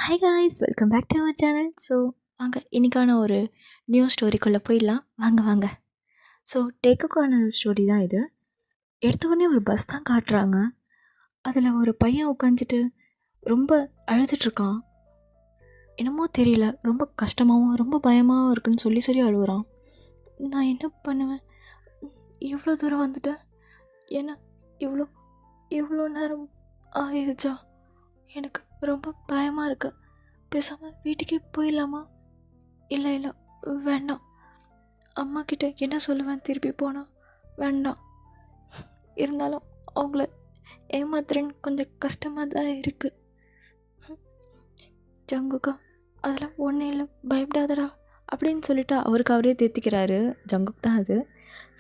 Hi guys, welcome back to our channel. So வாங்க இன்றைக்கான ஒரு நியூ ஸ்டோரிக்குள்ளே போயிடலாம். வாங்க வாங்க. ஸோ டேக்குக்கான ஸ்டோரி தான் இது. எடுத்தவொடனே ஒரு பஸ் தான் காட்டுறாங்க. அதில் ஒரு பையன் உட்காந்துட்டு ரொம்ப அழுதுட்ருக்கான். என்னமோ தெரியல, ரொம்ப கஷ்டமாகவும் ரொம்ப பயமாகவும் இருக்குன்னு சொல்லி சொல்லி அழுகுறான். நான் என்ன பண்ணுவேன், இவ்வளோ தூரம் வந்துட்டேன், ஏன்னா இவ்வளோ இவ்வளோ நேரம் ஆயிடுச்சா, எனக்கு ரொம்ப பயமாக இருக்கு, பேசாமல் வீட்டுக்கே போயிடலாமா? இல்லை இல்லை, வேண்டாம். அம்மா கிட்ட என்ன சொல்லுவேன், திருப்பி போனால் வேண்டாம். இருந்தாலும் அவங்கள ஏமாத்துறேன்னு கொஞ்சம் கஷ்டமாக தான் இருக்குது. ஜங்குக்கா, அதெல்லாம் ஒன்றும் இல்லை, பயப்படாதடா அப்படின்னு சொல்லிட்டு அவருக்கு அவரே தேத்திக்கிறாரு. ஜங்குக் தான் அது.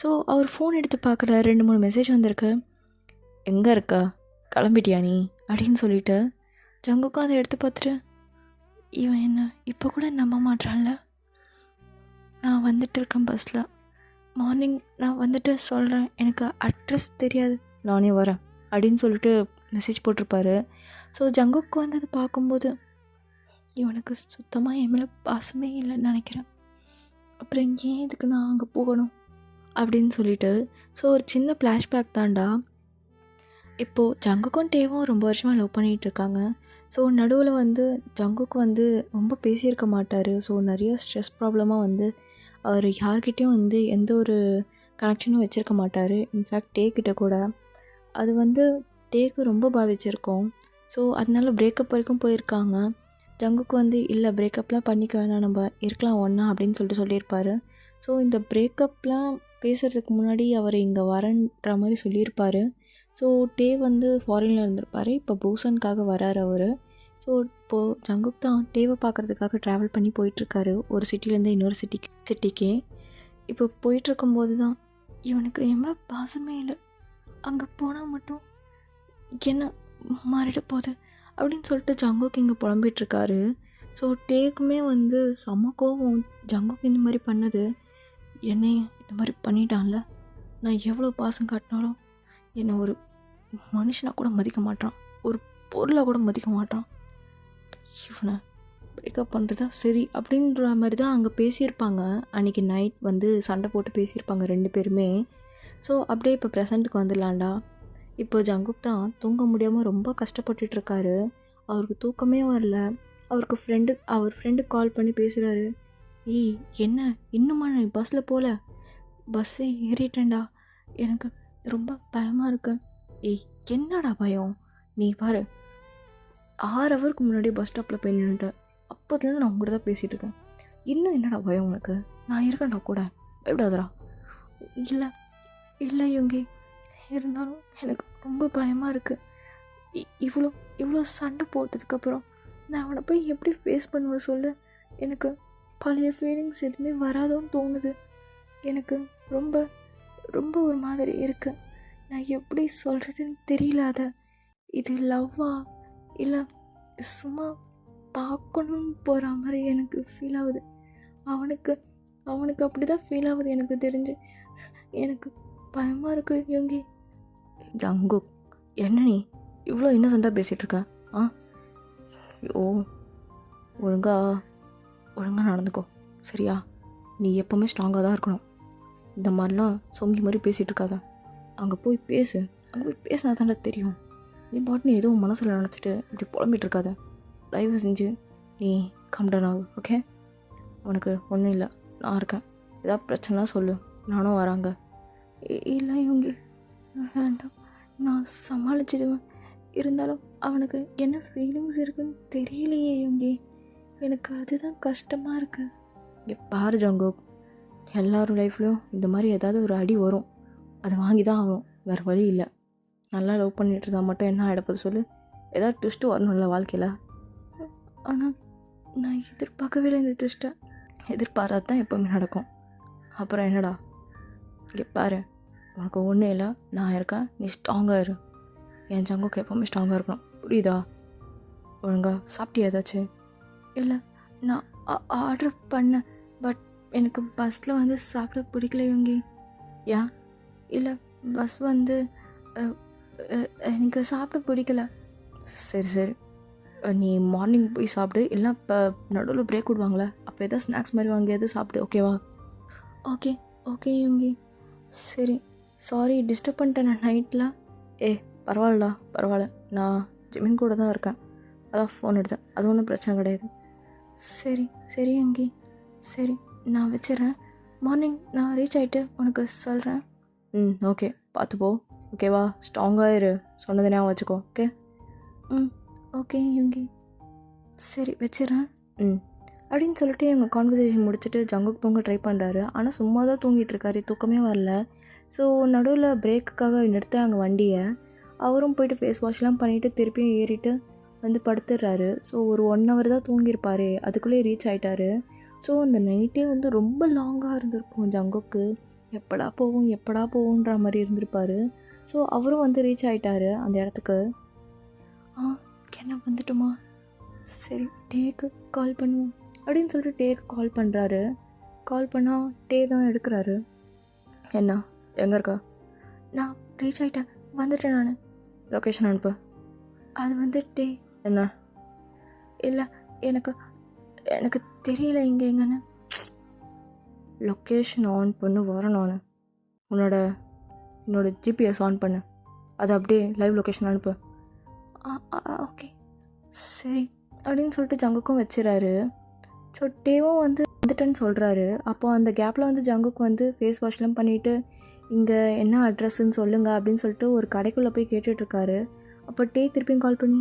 ஸோ அவர் ஃபோன் எடுத்து பார்க்குறாரு, 2-3 மெசேஜ் வந்திருக்கு. எங்கே இருக்கா, கிளம்பிட்டியா நீ அப்படின்னு சொல்லிட்டு. ஜங்குக்கும் அதை எடுத்து பார்த்துட்டு, இவன் என்ன இப்போ கூட நம்ப மாட்டான்ல, நான் வந்துட்டு இருக்கேன் பஸ்ஸில், மார்னிங் நான் வந்துட்டு சொல்கிறேன், எனக்கு அட்ரஸ் தெரியாது, நானே வரேன் அப்படின்னு சொல்லிட்டு மெசேஜ் போட்டிருப்பாரு. ஸோ ஜங்குக்கு வந்தது பார்க்கும்போது இவனுக்கு சுத்தமாக என் மேலே பாசமே இல்லைன்னு நினைக்கிறேன், அப்புறம் ஏன் இதுக்கு நான் அங்கே போகணும் அப்படின்னு சொல்லிட்டு. ஸோ ஒரு சின்ன ஃப்ளாஷ்பேக் தான்டா. இப்போது ஜங்குக்கும் டேவும் ரொம்ப வருஷமாக லவ் பண்ணிகிட்ருக்காங்க. ஸோ நடுவில் ஜங்குக்கு ரொம்ப பேசியிருக்க மாட்டார். ஸோ நிறைய ஸ்ட்ரெஸ் ப்ராப்ளமாக அவர் யார்கிட்டையும் எந்த ஒரு கனெக்ஷனும் வச்சுருக்க மாட்டார். இன்ஃபேக்ட் டேக்கிட்ட கூட அது டேக்கு ரொம்ப பாதிச்சிருக்கோம். ஸோ அதனால பிரேக்கப் வரைக்கும் போயிருக்காங்க. ஜங்குக்கு இல்லை, பிரேக்கப்லாம் பண்ணிக்க வேணாம், நம்ம இருக்கலாம் ஒன்றா அப்படின்னு சொல்லியிருப்பார். ஸோ இந்த பிரேக்கப்லாம் பேசுகிறதுக்கு முன்னாடி அவர் இங்கே வரன்ற மாதிரி சொல்லியிருப்பார். ஸோ டே ஃபாரினில் இருந்திருப்பார், இப்போ பூசனுக்காக வராரு அவர். ஸோ இப்போது ஜங்குக் தான் டேவை பார்க்குறதுக்காக ட்ராவல் பண்ணி போயிட்டுருக்காரு, ஒரு சிட்டிலேருந்து இன்னொரு சிட்டிக்கு. இப்போ போயிட்டுருக்கும்போது தான் இவனுக்கு எவ்வளோ பாசமே இல்லை, அங்கே போனால் மட்டும் என்ன மாறிட போகுது அப்படின்னு சொல்லிட்டு ஜங்குக் இங்கே புலம்பிகிட்ருக்காரு. ஸோ டேக்குமே செம்ம கோவம், ஜங்குக் இந்த மாதிரி பண்ணது, என்னை இந்த மாதிரி பண்ணிட்டான்ல, நான் எவ்வளோ பாசம் காட்டினாலும் என்னை ஒரு மனுஷனாக கூட மதிக்க மாட்டான், ஒரு பொருளாக கூட மதிக்க மாட்டான், இவனை பிரேக்கப் பண்ணுறதா சரி அப்படின்ற மாதிரி தான் அங்கே பேசியிருப்பாங்க. அன்றைக்கி நைட் சண்டை போட்டு பேசியிருப்பாங்க 2 பேருமே. ஸோ அப்படியே இப்போ ப்ரெசண்ட்டுக்கு வந்துடலாண்டா. இப்போ ஜங்குக் தான் தூங்க முடியாமல் ரொம்ப கஷ்டப்பட்டுட்ருக்காரு. அவருக்கு தூக்கமே வரல. அவர் ஃப்ரெண்டுக்கு கால் பண்ணி பேசுகிறாரு. ஏய் என்ன இன்னுமா நீ பஸ்ஸில் போகல, பஸ்ஸே ஏறிட்டேன்டா, எனக்கு ரொம்ப பயமாக இருக்கு. ஏய் என்னடா பயம், நீ பாரு 6 ஹவருக்கு முன்னாடி பஸ் ஸ்டாப்பில் போய் நின்றுட்டேன், அப்போதுலேருந்து நான் உங்கள்கிட்ட தான் பேசிகிட்டு இருக்கேன், இன்னும் என்னடா பயம் உனக்கு, நான் இருக்கேன்டா கூட, பயப்படாதடா. இல்லை இல்லை யோங்கி, இருந்தாலும் எனக்கு ரொம்ப பயமாக இருக்குது, இவ்வளோ சண்டை போட்டதுக்கப்புறம் நான் அவனை போய் எப்படி ஃபேஸ் பண்ணுவேன் சொல்லு, எனக்கு பழைய ஃபீலிங்ஸ் எதுவுமே வராதோன்னு தோணுது, எனக்கு ரொம்ப ரொம்ப ஒரு மாதிரி இருக்குது, நான் எப்படி சொல்கிறதுன்னு தெரியல. இது லவ்வா இல்லை சும்மா பார்க்கணுன்னு போகிற மாதிரி எனக்கு ஃபீல் ஆகுது, அவனுக்கு அப்படி தான் ஃபீல் ஆகுது எனக்கு தெரிஞ்சு, எனக்கு பயமாக இருக்குது யோங்கி. ஜங்குக், என்ன நீ இவ்வளோ இன்னசென்ட்டாக பேசிகிட்ருக்க? ஓ, ஒழுங்காக நடந்துக்கோ சரியா, நீ எப்போவுமே ஸ்ட்ராங்காக தான் இருக்கணும், இந்த மாதிரிலாம் சொங்கி மாதிரி பேசிகிட்டு இருக்காத, அங்கே போய் பேசினா தானே தெரியும், நீ பாட்டுன்னு ஏதோ மனசில் நினச்சிட்டு இப்படி புலம்பிகிட்டு இருக்காத, தயவு செஞ்சு நீ கம்டன் ஆகு, ஓகே? உனக்கு ஒன்றும் இல்லை, நான் இருக்கேன், ஏதாவது பிரச்சனைனா சொல்லு, நானும் வராங்க. இல்லை யோங்கி வேண்டாம், நான் சமாளிச்சிடுவேன், இருந்தாலும் அவனுக்கு என்ன ஃபீலிங்ஸ் இருக்குன்னு தெரியலையே யோங்கி, எனக்கு அதுதான் கஷ்டமாக இருக்குது. இங்கே பாரு ஜங்குக், எல்லாரும் லைஃப்லையும் இந்த மாதிரி ஏதாவது ஒரு அடி வரும், அதை வாங்கி தான் ஆகணும், வேறு வழி இல்லை. நல்லா லவ் பண்ணிட்டு இருந்தால் மட்டும் என்ன ஆகிடப்போது சொல்லு, ஏதாவது ட்விஸ்ட்டு வரணும்ல வாழ்க்கையில். ஆனால் நான் எதிர்பார்க்கவே இல்லை, இந்த ட்விஸ்ட்டை எதிர்பாராது தான் எப்போவுமே நடக்கும். அப்புறம் என்னடா, இங்கே பாரு, உனக்கு ஒன்றும் இல்லை, நான் இருக்கேன், நீ ஸ்ட்ராங்காக இரு, என் ஜங்குக்கு எப்போவுமே ஸ்ட்ராங்காக இருக்கணும், புரியுதா? ஒழுங்காக சாப்பிட்டியா ஏதாச்சும்? இல்லை, நான் ஆர்டர் பண்ணேன், பட் எனக்கு பஸ்ஸில் சாப்பிட பிடிக்கல யோங்கி. ஏன்? இல்லை, பஸ் எனக்கு சாப்பிட பிடிக்கல. சரி நீ மார்னிங் போய் சாப்பிடு, இல்லைனா இப்போ நடுவில் பிரேக் விடுவாங்களே அப்போ எதாவது ஸ்நாக்ஸ் மாதிரி வாங்கியாவது சாப்பிடு, ஓகேவா? ஓகே ஓகே யுங்கி. சரி, சாரி டிஸ்டர்ப் பண்ணிட்டேன் நான் நைட்டில். பரவாயில்லடா பரவாயில்ல, நான் ஜிமின் கூட தான் இருக்கேன், அதான் ஃபோன் எடுத்தேன், அது ஒன்றும் பிரச்சனை கிடையாது. சரி சரி யுங்கி, சரி நான் வச்சிடுறேன். மார்னிங் நான் ரீச் ஆகிட்டு உனக்கு சொல்கிறேன். ஓகே, பார்த்துப்போ, ஓகேவா? ஸ்ட்ராங்காக இரு, சொன்னது ஞாபகம் வச்சுக்கோ, ஓகே? ஓகே யுங்கி, சரி வச்சிடறேன். அப்படின்னு சொல்லிட்டு எங்கள் கான்வர்சேஷன் முடிச்சுட்டு ஜங்குக் தூங்க ட்ரை பண்ணுறாரு. ஆனால் சும்மா தான் தூங்கிட்டு இருக்காரு, தூக்கமே வரல. ஸோ நடுவில் பிரேக்குக்காக நிறுத்துறாங்க வண்டியை. அவரும் போயிட்டு ஃபேஸ் வாஷ்லாம் பண்ணிவிட்டு திருப்பியும் ஏறிட்டு வந்து படுத்துடுறாரு. ஸோ ஒரு 1 hour தான் தூங்கியிருப்பார், அதுக்குள்ளேயே ரீச் ஆகிட்டாரு. ஸோ அந்த நைட்டே வந்து ரொம்ப லாங்காக இருந்திருக்கும் ஜங்குக்கு. எப்படா போவோன்ற மாதிரி இருந்திருப்பார். ஸோ அவரும் வந்து ரீச் ஆகிட்டாரு அந்த இடத்துக்கு. என்ன வந்துட்டோமா, சரி டேக்கு கால் பண்ணுவோம் அப்படின்னு சொல்லிட்டு டேக்கு கால் பண்ணுறாரு. கால் பண்ணால் டே தான் எடுக்கிறாரு. என்ன, எங்கே இருக்கா? நான் ரீச் ஆகிட்டேன், வந்துட்டேன், நான் லொக்கேஷன் அனுப்பு. அது வந்து டே என்ன, இல்லை எனக்கு எனக்கு தெரியல இங்கே எங்கன்னு. லொக்கேஷன் ஆன் பண்ணு, வரணும் நான். என்னோட ஜிபிஎஸ் ஆன் பண்ணு, அது அப்படியே லைவ் லொக்கேஷன் அனுப்பு. ஓகே சரி அப்படின்னு சொல்லிட்டு ஜங்குக்கும் வச்சுறாரு. ஸோ டேவும் வந்து வந்துட்டேன்னு சொல்கிறாரு. அப்போ அந்த கேப்பில் வந்து ஜங்குக்கு வந்து ஃபேஸ் வாஷ்லாம் பண்ணிவிட்டு இங்கே என்ன அட்ரஸ்ன்னு சொல்லுங்கள் அப்படின்னு சொல்லிட்டு ஒரு கடைக்குள்ளே போய் கேட்டுட்ருக்காரு. அப்போ டே திருப்பியும் கால் பண்ணி,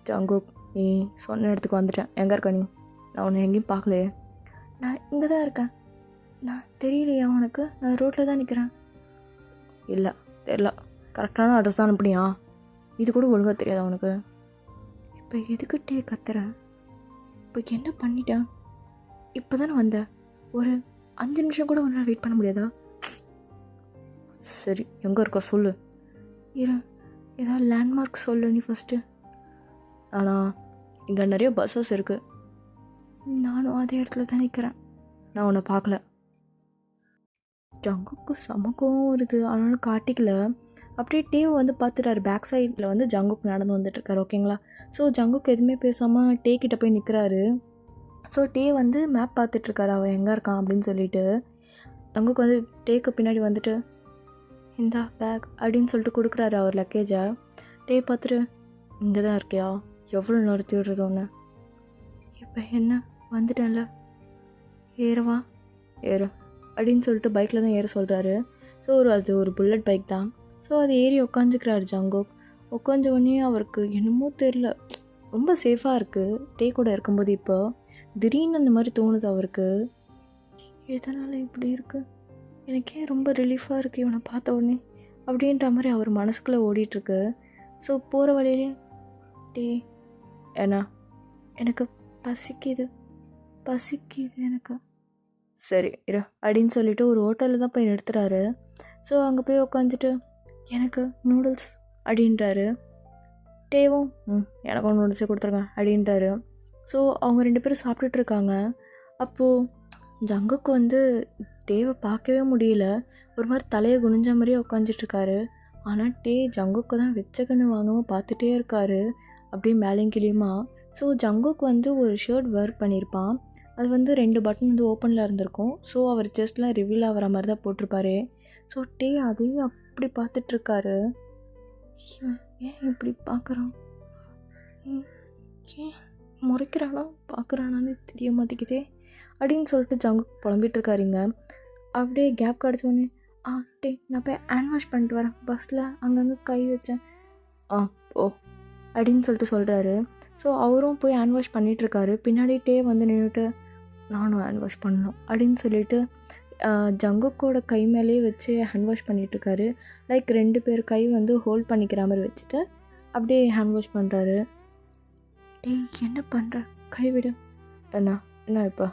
ஜங்குக் நீ சொன்ன இடத்துக்கு வந்துட்டேன், எங்கே இருக்க நீ? நான் உன்னை எங்கேயும் பார்க்கலையே. நான் இங்கே தான் இருக்கேன். நான் தெரியலையா உனக்கு? நான் ரோட்டில் தான் நிற்கிறேன். இல்லை தெரியல, கரெக்டான அட்ரஸ் தான் அனுப்புனியா? இது கூட ஒழுங்காக தெரியாதா உனக்கு? இப்போ எதுக்கிட்டே கத்துற? இப்போ என்ன பண்ணிட்டேன்? இப்போ தானே வந்தேன், ஒரு 5 நிமிஷம் கூட ஒன்றால் வெயிட் பண்ண முடியாதா? சரி எங்கே இருக்க சொல்லு. ஏதாவது லேண்ட்மார்க் சொல்லு நீ ஃபஸ்ட்டு. ஆனால் இங்கே நிறைய பஸ்ஸஸ் இருக்குது, நானும் அதே இடத்துல தான் நிற்கிறேன், நான் உன்னை பார்க்கல. ஜங்குக்கு சமக்கம் வருது, ஆனாலும் காட்டிக்கல. அப்படியே டேவை வந்து பார்த்துட்டாரு. பேக் சைடில் வந்து ஜங்குக் நடந்து வந்துட்டுருக்காரு, ஓகேங்களா? ஸோ ஜங்குக் எதுவுமே பேசாமல் டே கிட்ட போய் நிற்கிறாரு. ஸோ டே வந்து மேப் பார்த்துட்ருக்காரு, அவன் எங்கே இருக்கான் அப்படின்னு சொல்லிட்டு. ஜங்குக் வந்து டேக்கு பின்னாடி வந்துட்டு இந்தா பேக் அப்படின்னு சொல்லிட்டு கொடுக்குறாரு அவர் லக்கேஜை. டே பார்த்துட்டு, இங்கே தான் இருக்கியா, எவ்வளோ நிறுத்தி விடுறது ஒன்று? இப்போ என்ன, வந்துட்டேன்ல, ஏறவா? ஏறு அப்படின்னு சொல்லிட்டு பைக்கில் தான் ஏற சொல்கிறாரு. ஸோ அது ஒரு புல்லட் பைக் தான். ஸோ அது ஏறி உட்காந்துக்கிறாரு ஜங்குக். உட்காந்த உடனே அவருக்கு என்னமோ தெரில, ரொம்ப சேஃபாக இருக்குது டே கூட இருக்கும்போது. இப்போ திடீர்னு அந்த மாதிரி தோணுது அவருக்கு, எதனால் இப்படி இருக்குது, எனக்கே ரொம்ப ரிலீஃபாக இருக்குது இவனை பார்த்த உடனே அப்படின்ற மாதிரி அவர் மனசுக்குள்ளே ஓடிட்டுருக்கு. ஸோ போகிற வழியிலே, டே ஏன்னா எனக்கு பசிக்குது எனக்கு. சரி இரு அப்படின்னு சொல்லிட்டு ஒரு ஹோட்டலில் தான் போய் நிறுத்துறாரு. ஸோ அங்கே போய் உட்காந்துட்டு எனக்கு நூடுல்ஸ் அப்படின்றாரு. டேவும் எனக்கும் நூடுல்ஸே கொடுத்துருங்க அப்படின்றாரு. ஸோ அவங்க 2 பேரும் சாப்பிட்டுட்ருக்காங்க. அப்போது ஜங்குக்கு வந்து டேவை பார்க்கவே முடியல, ஒரு மாதிரி தலையை குனிஞ்ச மாதிரியே உட்காந்துட்ருக்காரு. ஆனால் டே ஜங்குக்கு தான் வெச்ச கண்ணு வாங்காமல் பார்த்துட்டே இருக்காரு, அப்படியே மேலேயும் கிளியுமா. ஸோ ஜங்குக்கு வந்து ஒரு ஷர்ட் வேர் பண்ணியிருப்பான், அது வந்து 2 பட்டன் வந்து ஓப்பனில் இருந்திருக்கும். ஸோ அவர் ஜஸ்ட்லாம் ரிவீல் ஆகிற மாதிரி தான் போட்டிருப்பாரு. ஸோ டே அதையும் அப்படி பார்த்துட்ருக்காரு. ஏன் இப்படி பார்க்குறான், ஏன் முறைக்கிறானா பார்க்குறானான்னு தெரிய மாட்டேங்குதே அப்படின்னு சொல்லிட்டு ஜங்குக்கு புலம்பிகிட்ருக்காருங்க. அப்படியே கேப் கிடச்சோடனே, டே நான் போய் ஹேண்ட் வாஷ் பண்ணிட்டு வரேன், பஸ்ஸில் அங்கங்கே கை வச்சேன், ஓ அப்படின்னு சொல்லிட்டு சொல்கிறாரு. ஸோ அவரும் போய் ஹேண்ட் வாஷ் பண்ணிகிட்ருக்காரு. பின்னாடி டே வந்து நின்றுட்டு, நானும் ஹேண்ட் வாஷ் பண்ணணும் அப்படின்னு சொல்லிட்டு ஜங்குக்கோட கை மேலேயே வச்சு ஹேண்ட் வாஷ் பண்ணிகிட்ருக்காரு. லைக் 2 பேர் கை வந்து ஹோல்ட் பண்ணிக்கிற மாதிரி வச்சுட்டு அப்படியே ஹேண்ட் வாஷ் பண்ணுறாரு. டே என்ன பண்ணுற, கைவிட. என்ன இப்போ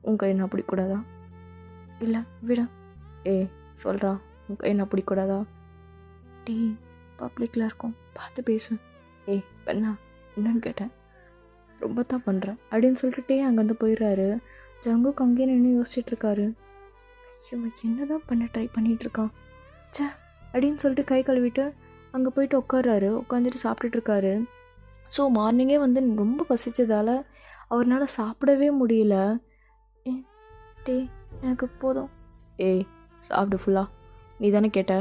உன் கை நான் பிடிக்கூடாதா? இல்லை விட. சொல்கிறா, உன் கை நான் பிடிக்கூடாதா? டே பப்ளிக்கில் இருக்கும், பார்த்து பேசு. பெண்ணா என்னன்னு கேட்டேன், ரொம்ப தான் பண்ணுறேன் அப்படின்னு சொல்லிட்டு அங்கேருந்து போயிடுறாரு. ஜங்குக்கு அங்கேயே நின்று யோசிச்சுட்ருக்காரு, இவன் என்ன தான் பண்ண ட்ரை பண்ணிகிட்ருக்கான் அப்படின்னு சொல்லிட்டு கை கழுவிட்டு அங்கே போயிட்டு உட்காடுறாரு. உட்காந்துட்டு சாப்பிட்டுட்ருக்காரு. ஸோ மார்னிங்கே வந்து ரொம்ப பசிச்சதால் அவர்னால் சாப்பிடவே முடியல. ஏ டே எனக்கு போதும். ஏய் சாப்பிடு ஃபுல்லாக, நீ தானே கேட்ட,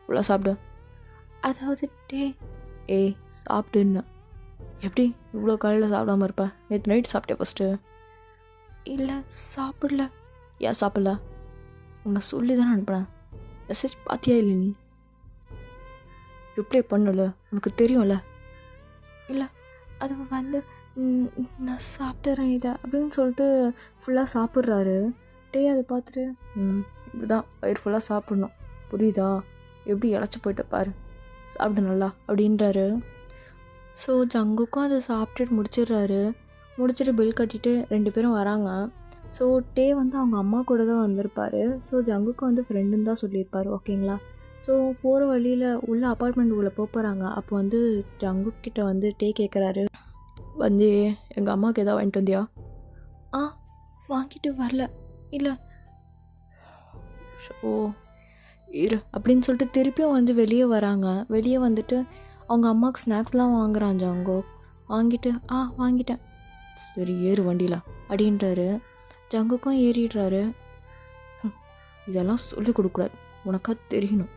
ஃபுல்லாக சாப்பிடு. அதாவது டே ஏய் சாப்பிடுன்னு. எப்படி இவ்வளோ காலையில் சாப்பிடாம இருப்ப? நேற்று நைட் சாப்பிட்டேன் ஃபஸ்ட்டு. இல்லை சாப்பிடல. ஏன் சாப்பிடல? உன்னை சொல்லி தானே அனுப்புனேன். மெசேஜ் பார்த்தியா இல்லை? நீ ரிப்ளை பண்ணல, உனக்கு தெரியும்ல. இல்லை அது வந்து நான் சாப்பிட்றேன் இதை அப்படின்னு சொல்லிட்டு ஃபுல்லாக சாப்பிட்றாரு. டே அதை பார்த்துட்டு இப்படி தான் வயிறு ஃபுல்லாக சாப்பிட்ணும், புரியுதா? எப்படி இழைச்சி போயிட்ட பாரு, சாப்பிடு நல்லா அப்படின்றாரு. ஸோ ஜங்குக்கும் அதை சாப்பிட்டுட்டு முடிச்சுட்டு பில் கட்டிட்டு 2 பேரும் வராங்க. ஸோ டே வந்து அவங்க அம்மா கூட தான் வந்திருப்பார். ஸோ ஜங்குக்கும் வந்து ஃப்ரெண்டுன்னு தான் சொல்லியிருப்பார், ஓகேங்களா? ஸோ போகிற வழியில் உள்ள அப்பார்ட்மெண்ட் உள்ளே போகிறாங்க. அப்போ வந்து ஜங்குக்கிட்ட வந்து டே கேட்குறாரு, வந்து எங்கள் அம்மாவுக்கு எதாவது வாங்கிட்டு வந்தியா? வாங்கிட்டு வரல. இல்லை ஸோ இரு அப்படின்னு சொல்லிட்டு திருப்பியும் வந்து வெளியே வராங்க. வெளியே வந்துட்டு அவங்க அம்மாவுக்கு ஸ்நாக்ஸ்லாம் வாங்குறான் ஜங்கோ. வாங்கிட்டு வாங்கிட்டேன், சரி ஏறு வண்டியில் அப்படின்றாரு. ஜங்குக்கும் ஏறிடுறாரு. இதெல்லாம் சொல்லிக் கொடுக்கூடாது, உனக்கா தெரியணும்,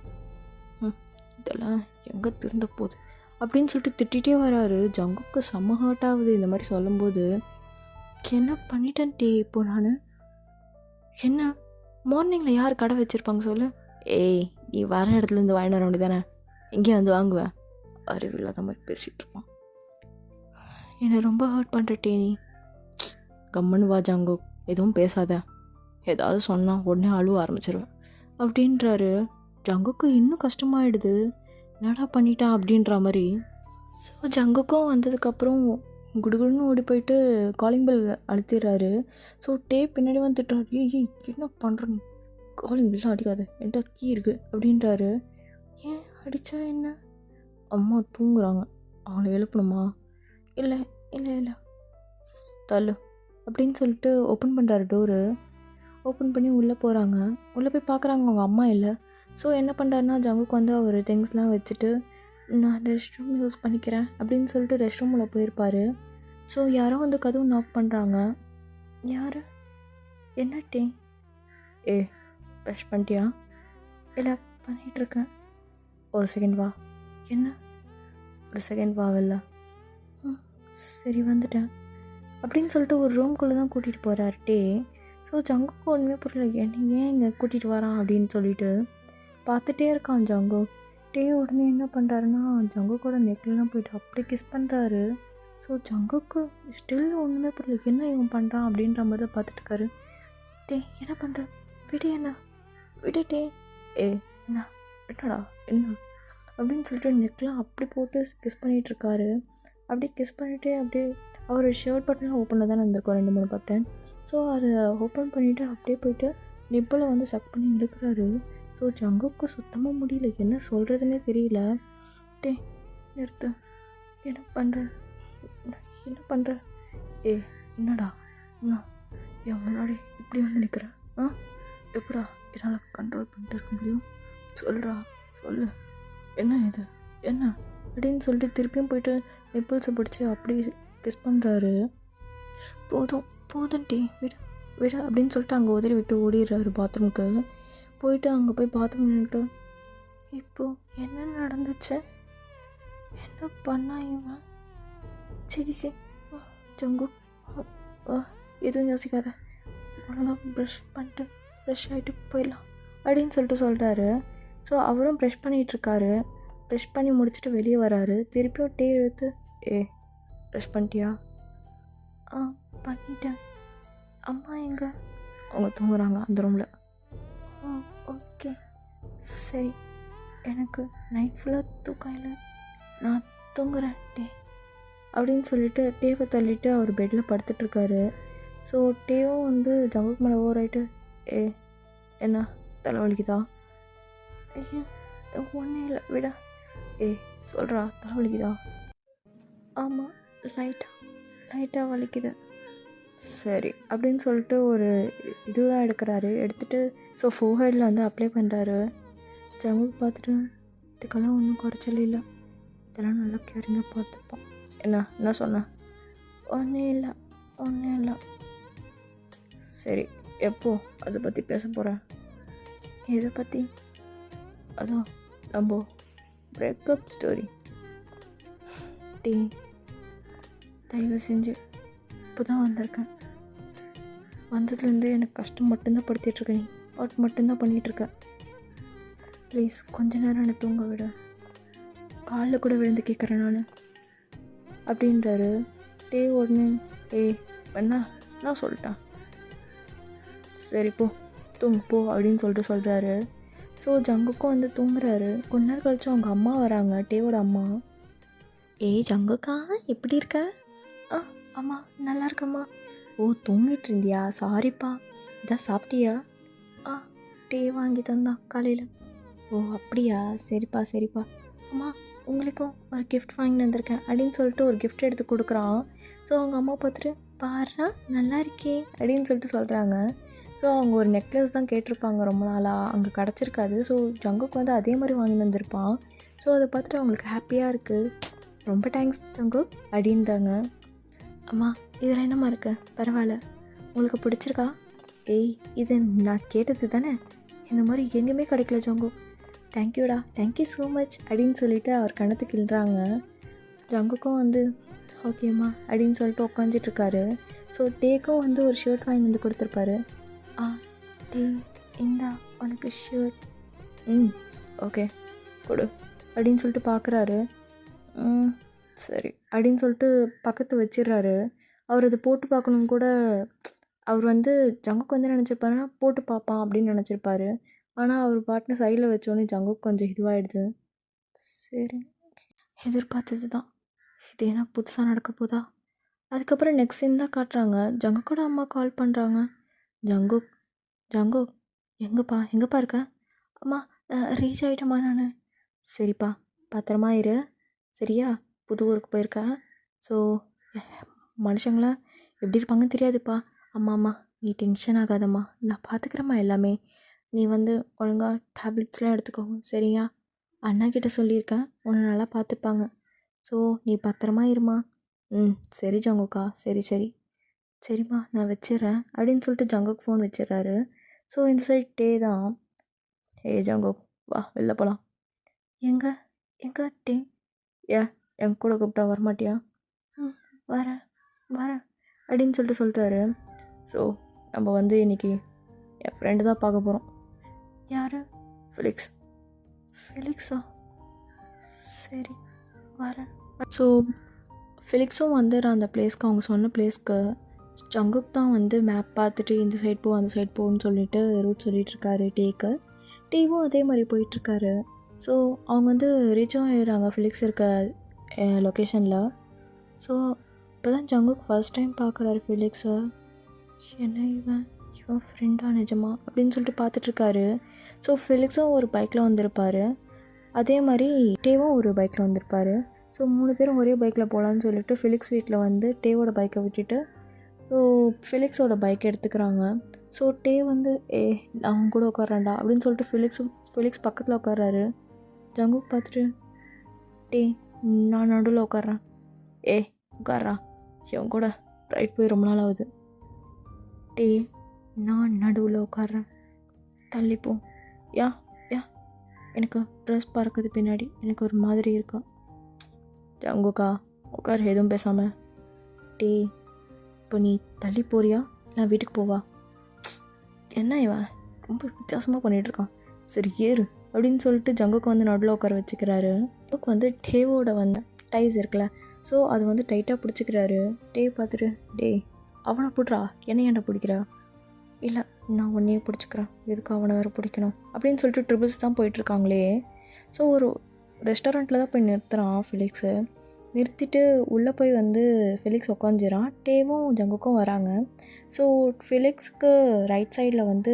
இதெல்லாம் எங்கே திருந்த போகுது அப்படின்னு சொல்லிட்டு திட்டிகிட்டே வராரு. ஜங்குக்கு செம்ம ஹர்ட் ஆகுது இந்த மாதிரி சொல்லும்போது. என்ன பண்ணிட்டேன் டே இப்போ நான்? என்ன மார்னிங்கில் யார் கடை வச்சுருப்பாங்க சொல்லு? ஏய் நீ வர இடத்துலேருந்து வாங்கிட்டு வர வேண்டியதானே, எங்கேயும் வந்து வாங்குவேன், அறிவில்லாத மாதிரி பேசிகிட்டு இருப்பான். என்னை ரொம்ப ஹர்ட் பண்ணுறட்டே நீ. கம்மன்னு வா ஜங்கு, எதுவும் பேசாத, ஏதாவது சொன்னால் உடனே அழுவ ஆரம்பிச்சிருவேன் அப்படின்றாரு. ஜங்குக்கு இன்னும் கஷ்டமாயிடுது, என்னடா பண்ணிட்டான் அப்படின்ற மாதிரி. ஸோ ஜங்குக்கும் வந்ததுக்கப்புறம் குடுகுடுன்னு ஓடி போயிட்டு காலிங் பெல் அழுத்திடுறாரு. ஸோ டே பின்னாடி வந்து திட்டுறாரு, ஏய் என்ன பண்ணுற நீ, காலிங் பெல்லாம் அடிக்காது, என்கிட்ட கீ இருக்குது அப்படின்றாரு. ஏன் அடித்தா என்ன? அம்மா தூங்குறாங்க, அவங்கள எழுப்பணுமா? இல்லை இல்லை இல்லை தள்ளு அப்படின்னு சொல்லிட்டு ஓப்பன் பண்ணுறாரு டோரு. ஓப்பன் பண்ணி உள்ளே போகிறாங்க. உள்ளே போய் பார்க்குறாங்க அவங்க அம்மா இல்லை. ஸோ என்ன பண்ணுறாருன்னா ஜங்குக்கு வந்து அவர் திங்ஸ்லாம் வச்சுட்டு நான் ரெஸ்ட் ரூம் யூஸ் பண்ணிக்கிறேன் அப்படின்னு சொல்லிட்டு ரெஸ்ட் ரூமில் போயிருப்பார். ஸோ யாரோ வந்து கதவு நாக் பண்ணுறாங்க. யார்? என்ன டே? ப்ரெஷ் பண்ணிட்டியா? இல்லை பண்ணிகிட்ருக்கேன். ஒரு செகண்ட் வா. என்ன? ஒரு செகண்ட் வா வெளில. சரி வந்துட்டேன் அப்படின்னு சொல்லிட்டு ஒரு ரூம்குள்ளே தான் கூட்டிகிட்டு போகிறார் டே. ஸோ ஜங்குக்கு ஒன்றுமே புரியல, ஏன் இங்கே கூட்டிகிட்டு வரான் அப்படின்னு சொல்லிட்டு பார்த்துட்டே இருக்கான் ஜங்கு. டே உடனே என்ன பண்ணுறாருன்னா ஜங்கு கூட நெக்லாம் போயிட்டு அப்படி கிஸ் பண்ணுறாரு. ஸோ ஜங்குக்கு ஸ்டில் ஒன்றுமே புரியல, என்ன இவன் பண்ணுறான் அப்படின்ற மாதிரி தான் பார்த்துட்டுருக்காரு. டே என்ன பண்ணுற, விடு, என்ன விடு டே. என்ன என்னடா என்ன அப்படின்னு சொல்லிட்டு நெக்லாம் அப்படி போட்டு கிஸ் பண்ணிகிட்ருக்காரு. அப்படியே கிஸ் பண்ணிவிட்டு அப்படியே அவர் ஷர்ட் பட்டன்லாம் ஓப்பனில் தானே இருந்திருக்கோம், 2-3 பட்டன். ஸோ அதை ஓப்பன் பண்ணிவிட்டு அப்படியே போயிட்டு நிப்பில் வந்து சக் பண்ணி இழுக்கிறாரு. ஸோ ஜங்குக்கு சுத்தமாக முடியல, என்ன சொல்கிறதுனே தெரியல. டே நிறுத்து, என்ன பண்ணுற? என்னடா என்ன என் முன்னாடி இப்படி வந்து நிற்கிறேன்? எப்படா என்னால் கண்ட்ரோல் பண்ணிட்டு இருக்க முடியும்? சொல்லு என்ன இது என்ன அப்படின்னு சொல்லிட்டு திருப்பியும் போயிட்டு நிப்பிள்ஸை பிடிச்சி அப்படி கிஸ் பண்ணுறாரு. போதும் டே விட அப்படின்னு சொல்லிட்டு அங்கே உதறி விட்டு ஓடிடுறாரு பாத்ரூமுக்கு. போயிட்டு அங்கே போய் பாத்ரூம் நின்றுட்டு இப்போது என்ன நடந்துச்சு, என்ன பண்ணா இவன்? சரி ஜங்கு எதுவும் யோசிக்காத, ஒழுங்காக ப்ரஷ் பண்ணிட்டு ஃப்ரெஷ் ஆகிட்டு போயிடலாம் அப்படின்னு சொல்கிறாரு. ஸோ அவரும் ப்ரஷ் பண்ணிகிட்ருக்காரு. ப்ரஷ் பண்ணி முடிச்சுட்டு வெளியே வராரு. திருப்பியும் டே எடுத்து ப்ரஷ் பண்ணிட்டியா? பண்ணிட்டேன். அம்மா எங்கே? அவங்க தூங்குறாங்க அந்த ரூமில். ஓகே சரி, எனக்கு நைட் ஃபுல்லாக தூக்கம் இல்லை, நான் தூங்குறேன் டே அப்படின்னு சொல்லிட்டு டேவை தள்ளிட்டு அவர் பெட்டில் படுத்துட்ருக்காரு. ஸோ டேவும் வந்து ஜங்குக்கு மேலே ஓவராயிட்டு என்ன தலைவலிக்குதா? ஐயா ஒன்றும் இல்லை விட. சொல்கிறா தலைவலிக்குதா? ஆமாம் லைட்டாக வலிக்குது. சரி அப்படின்னு சொல்லிட்டு ஒரு இதுதான் எடுத்துகிட்டு ஸோ ஃபோர்ஹெட்டில் வந்து அப்ளை பண்ணுறாரு. ஜங்குக்கு பார்த்துட்டு இதுக்கெல்லாம் ஒன்றும் குறைச்சல் இல்லை, இதெல்லாம் நல்லா கேரிங்காக பார்த்துப்போம் என்ன சொன்னேன்? ஒன்றும் இல்லை, ஒன்றும் இல்லை. சரி, எப்போ அதை பற்றி பேச போகிறேன்? எதை பற்றி? அதான் நம்ம பிரேக்கப் ஸ்டோரி. டீ, தயவு செஞ்சு இப்போ தான் வந்திருக்கேன். வந்ததுலேருந்து எனக்கு கஷ்டம் மட்டும்தான் படுத்திகிட்ருக்க. நீ அவுட் மட்டும்தான் பண்ணிகிட்ருக்க. ப்ளீஸ் கொஞ்ச நேரம் என்னை தூங்க விட. காலில் கூட விழுந்து கேட்குறேன் நான் அப்படின்றாரு. டே உடனே வேணா நான் சொல்லிட்டேன், சரி போ தூங்கு போ அப்படின்னு சொல்கிறாரு. ஸோ ஜங்குக்கும் வந்து தூங்குறாரு. கொஞ்ச நேரம் கழிச்சு அவங்க அம்மா வராங்க, டேவோட அம்மா. ஜங்குக்கா எப்படி இருக்க? அம்மா நல்லா இருக்கம்மா. ஓ தூங்கிட்டு இருந்தியா? சாரிப்பா. இதான் சாப்பிட்டியா? டே வாங்கி தந்தான் காலையில். ஓ அப்படியா, சரிப்பா சரிப்பா. அம்மா உங்களுக்கும் ஒரு கிஃப்ட் வாங்கி வந்திருக்கேன் அப்படின்னு சொல்லிட்டு ஒரு கிஃப்ட் எடுத்து கொடுக்குறான். ஸோ அவங்க அம்மா பார்த்துட்டு பாருடா நல்லா இருக்கே அப்படின்னு சொல்லிட்டு சொல்கிறாங்க. ஸோ அவங்க ஒரு நெக்லஸ் தான் கேட்டிருப்பாங்க ரொம்ப நாளாக, அங்கே கிடச்சிருக்காது. ஸோ ஜங்குக்கு வந்து அதே மாதிரி வாங்கி வந்திருப்பான். ஸோ அதை பார்த்துட்டு அவங்களுக்கு ஹாப்பியாக இருக்குது. ரொம்ப தேங்க்ஸ் ஜங்கு அப்படின்றாங்க. அம்மா இதில் என்னம்மா இருக்கு, பரவாயில்ல, உங்களுக்கு பிடிச்சிருக்கா? இது நான் கேட்டது தானே, இந்த மாதிரி எங்கேயுமே கிடைக்கல ஜங்கு. தேங்க்யூடா, தேங்க்யூ ஸோ மச் அப்படின்னு சொல்லிவிட்டு அவர் கணத்துக்கு இழுறாங்க. ஜங்குக்கும் வந்து ஓகேம்மா அப்படின்னு சொல்லிட்டு உட்காந்துட்ருக்காரு. ஸோ டேக்கும் வந்து ஒரு ஷர்ட் வாங்கி வந்து கொடுத்துருப்பாரு. டே இந்தா உனக்கு ஷர்ட். ஓகே கொடு அப்படின்னு சொல்லிட்டு பார்க்குறாரு. சரி அப்படின்னு சொல்லிட்டு பக்கத்து வச்சிடுறாரு. அவர் அதை போட்டு பார்க்கணும் கூட, அவர் வந்து ஜங்குக்கு வந்து நினச்சிருப்பாருன்னா போட்டு பார்ப்பான் அப்படின்னு நினச்சிருப்பாரு. ஆனால் அவர் பாட்டுன்னு சைடில் வச்சோன்னே ஜங்குக்கு கொஞ்சம் இதுவாகிடுது. சரி, எதிர்பார்த்தது தான், இது என்ன புதுசாக நடக்க போதா? அதுக்கப்புறம் நெக்ஸ்ட் சீன் தான் காட்டுறாங்க. ஜங்குக்கோட அம்மா கால் பண்ணுறாங்க. ஜங்கு எங்கேப்பா இருக்க? அம்மா ரீச் ஆகிட்டம்மா நான். சரிப்பா பத்திரமா இரு சரியா, புது ஊருக்கு போயிருக்க. ஸோ மனுஷங்களாம் எப்படி இருப்பாங்கன்னு தெரியாதுப்பா. அம்மா நீ டென்ஷன் ஆகாதம்மா, நான் பார்த்துக்கிறேம்மா எல்லாமே. நீ வந்து ஒழுங்காக டேப்லெட்ஸ்லாம் எடுத்துக்கோங்க சரியா? அண்ணா கிட்ட சொல்லியிருக்கேன், உன்னை நல்லா பார்த்துப்பாங்க. ஸோ நீ பத்திரமா இருமா. சரி ஜங்குக்கா, சரி சரிம்மா நான் வச்சிடுறேன் அப்படின்னு சொல்லிட்டு ஜங்குக்கு ஃபோன் வச்சிடுறாரு. ஸோ இந்த சைட் டே தான். ஜங்குக் வா வெளில போகலாம். எங்கே டே? என் கூட கூப்பிட்டா வரமாட்டியா? வரேன் அப்படின்னு சொல்லிட்டாரு. ஸோ நம்ம வந்து இன்றைக்கி என் ஃப்ரெண்டு தான் பார்க்க போகிறோம். யார்? ஃபெலிக்ஸா? சரி வரேன். ஸோ ஃபெலிக்ஸும் வந்துடுறான் அந்த பிளேஸ்க்கு, அவங்க சொன்ன பிளேஸ்க்கு. ஜங்குக் தான் வந்து மேப் பார்த்துட்டு இந்த சைட் போ அந்த சைட் போன்னு சொல்லிட்டு ரூட் சொல்லிகிட்ருக்காரு டேக்கு. டேவும் அதே மாதிரி போயிட்டுருக்காரு. ஸோ அவங்க வந்து ரீச்சும் ஆகிடுறாங்க ஃபெலிக்ஸ் இருக்க லொக்கேஷனில். ஸோ இப்போ தான் ஜங்குக் ஃபர்ஸ்ட் டைம் பார்க்குறாரு ஃபெலிக்ஸை. என்ன இவன் ஃப்ரெண்டா நிஜமா அப்படின்னு சொல்லிட்டு பார்த்துட்ருக்காரு. ஸோ ஃபெலிக்ஸும் ஒரு பைக்கில் வந்திருப்பார், அதே மாதிரி டேவும் ஒரு பைக்கில் வந்திருப்பார். ஸோ 3 பேரும் ஒரே பைக்கில் போகலான்னு சொல்லிட்டு ஃபெலிக்ஸ் வீட்டில் வந்து டேவோட பைக்கை விட்டுட்டு ஸோ ஃபெலிக்ஸோட பைக்கை எடுத்துக்கிறாங்க. ஸோ டே வந்து நான் அவங்க கூட உட்காட்றேன்டா அப்படின்னு சொல்லிட்டு ஃபெலிக்ஸ் பக்கத்தில் உட்கார்றாரு. ஜங்குக் பார்த்துட்டு டே நான் நடுவில் உட்காட்றேன். உட்கார்றா, இவன் கூட ரைட் போய் ரொம்ப நாள் ஆகுது. டே நான் நடுவில் உட்காட்றேன், தள்ளிப்போம். யா எனக்கு ட்ரெஸ் பறக்குது பின்னாடி, எனக்கு ஒரு மாதிரி இருக்கா. ஜங்குக்கா உட்கார் எதுவும் பேசாமல். டே இப்போ நீ தள்ளி போறியா நான் வீட்டுக்கு போவா? என்ன இவன் ரொம்ப வித்தியாசமாக பண்ணிகிட்ருக்கான். சரி ஏறு அப்படின்னு சொல்லிட்டு ஜங்குக்கு வந்து நடுவில் உட்கார வச்சுக்கிறாரு. ஜங்குக்கு வந்து டேவோட வந்து டைஸ் இருக்குல்ல, ஸோ அது வந்து டைட்டாக பிடிச்சிக்கிறாரு. டே பார்த்துட்டு அவனை பிடிறா, என்னை ஏன்டா பிடிக்கிறா? இல்லை நான் உன்னையே பிடிச்சிக்கிறேன், எதுக்கு அவனை வேறு பிடிக்கணும் அப்படின்னு சொல்லிட்டு ட்ரிபிள்ஸ் தான் போயிட்டுருக்காங்களே. ஸோ ஒரு ரெஸ்டாரண்ட்டில் தான் போய் நிறுத்துகிறான் ஃபெலிக்ஸு. நிறுத்திட்டு உள்ளே போய் வந்து ஃபெலிக்ஸ் உட்காந்துறான். டேவும் ஜங்குக்கும் வராங்க. ஸோ ஃபெலிக்ஸுக்கு ரைட் சைடில் வந்து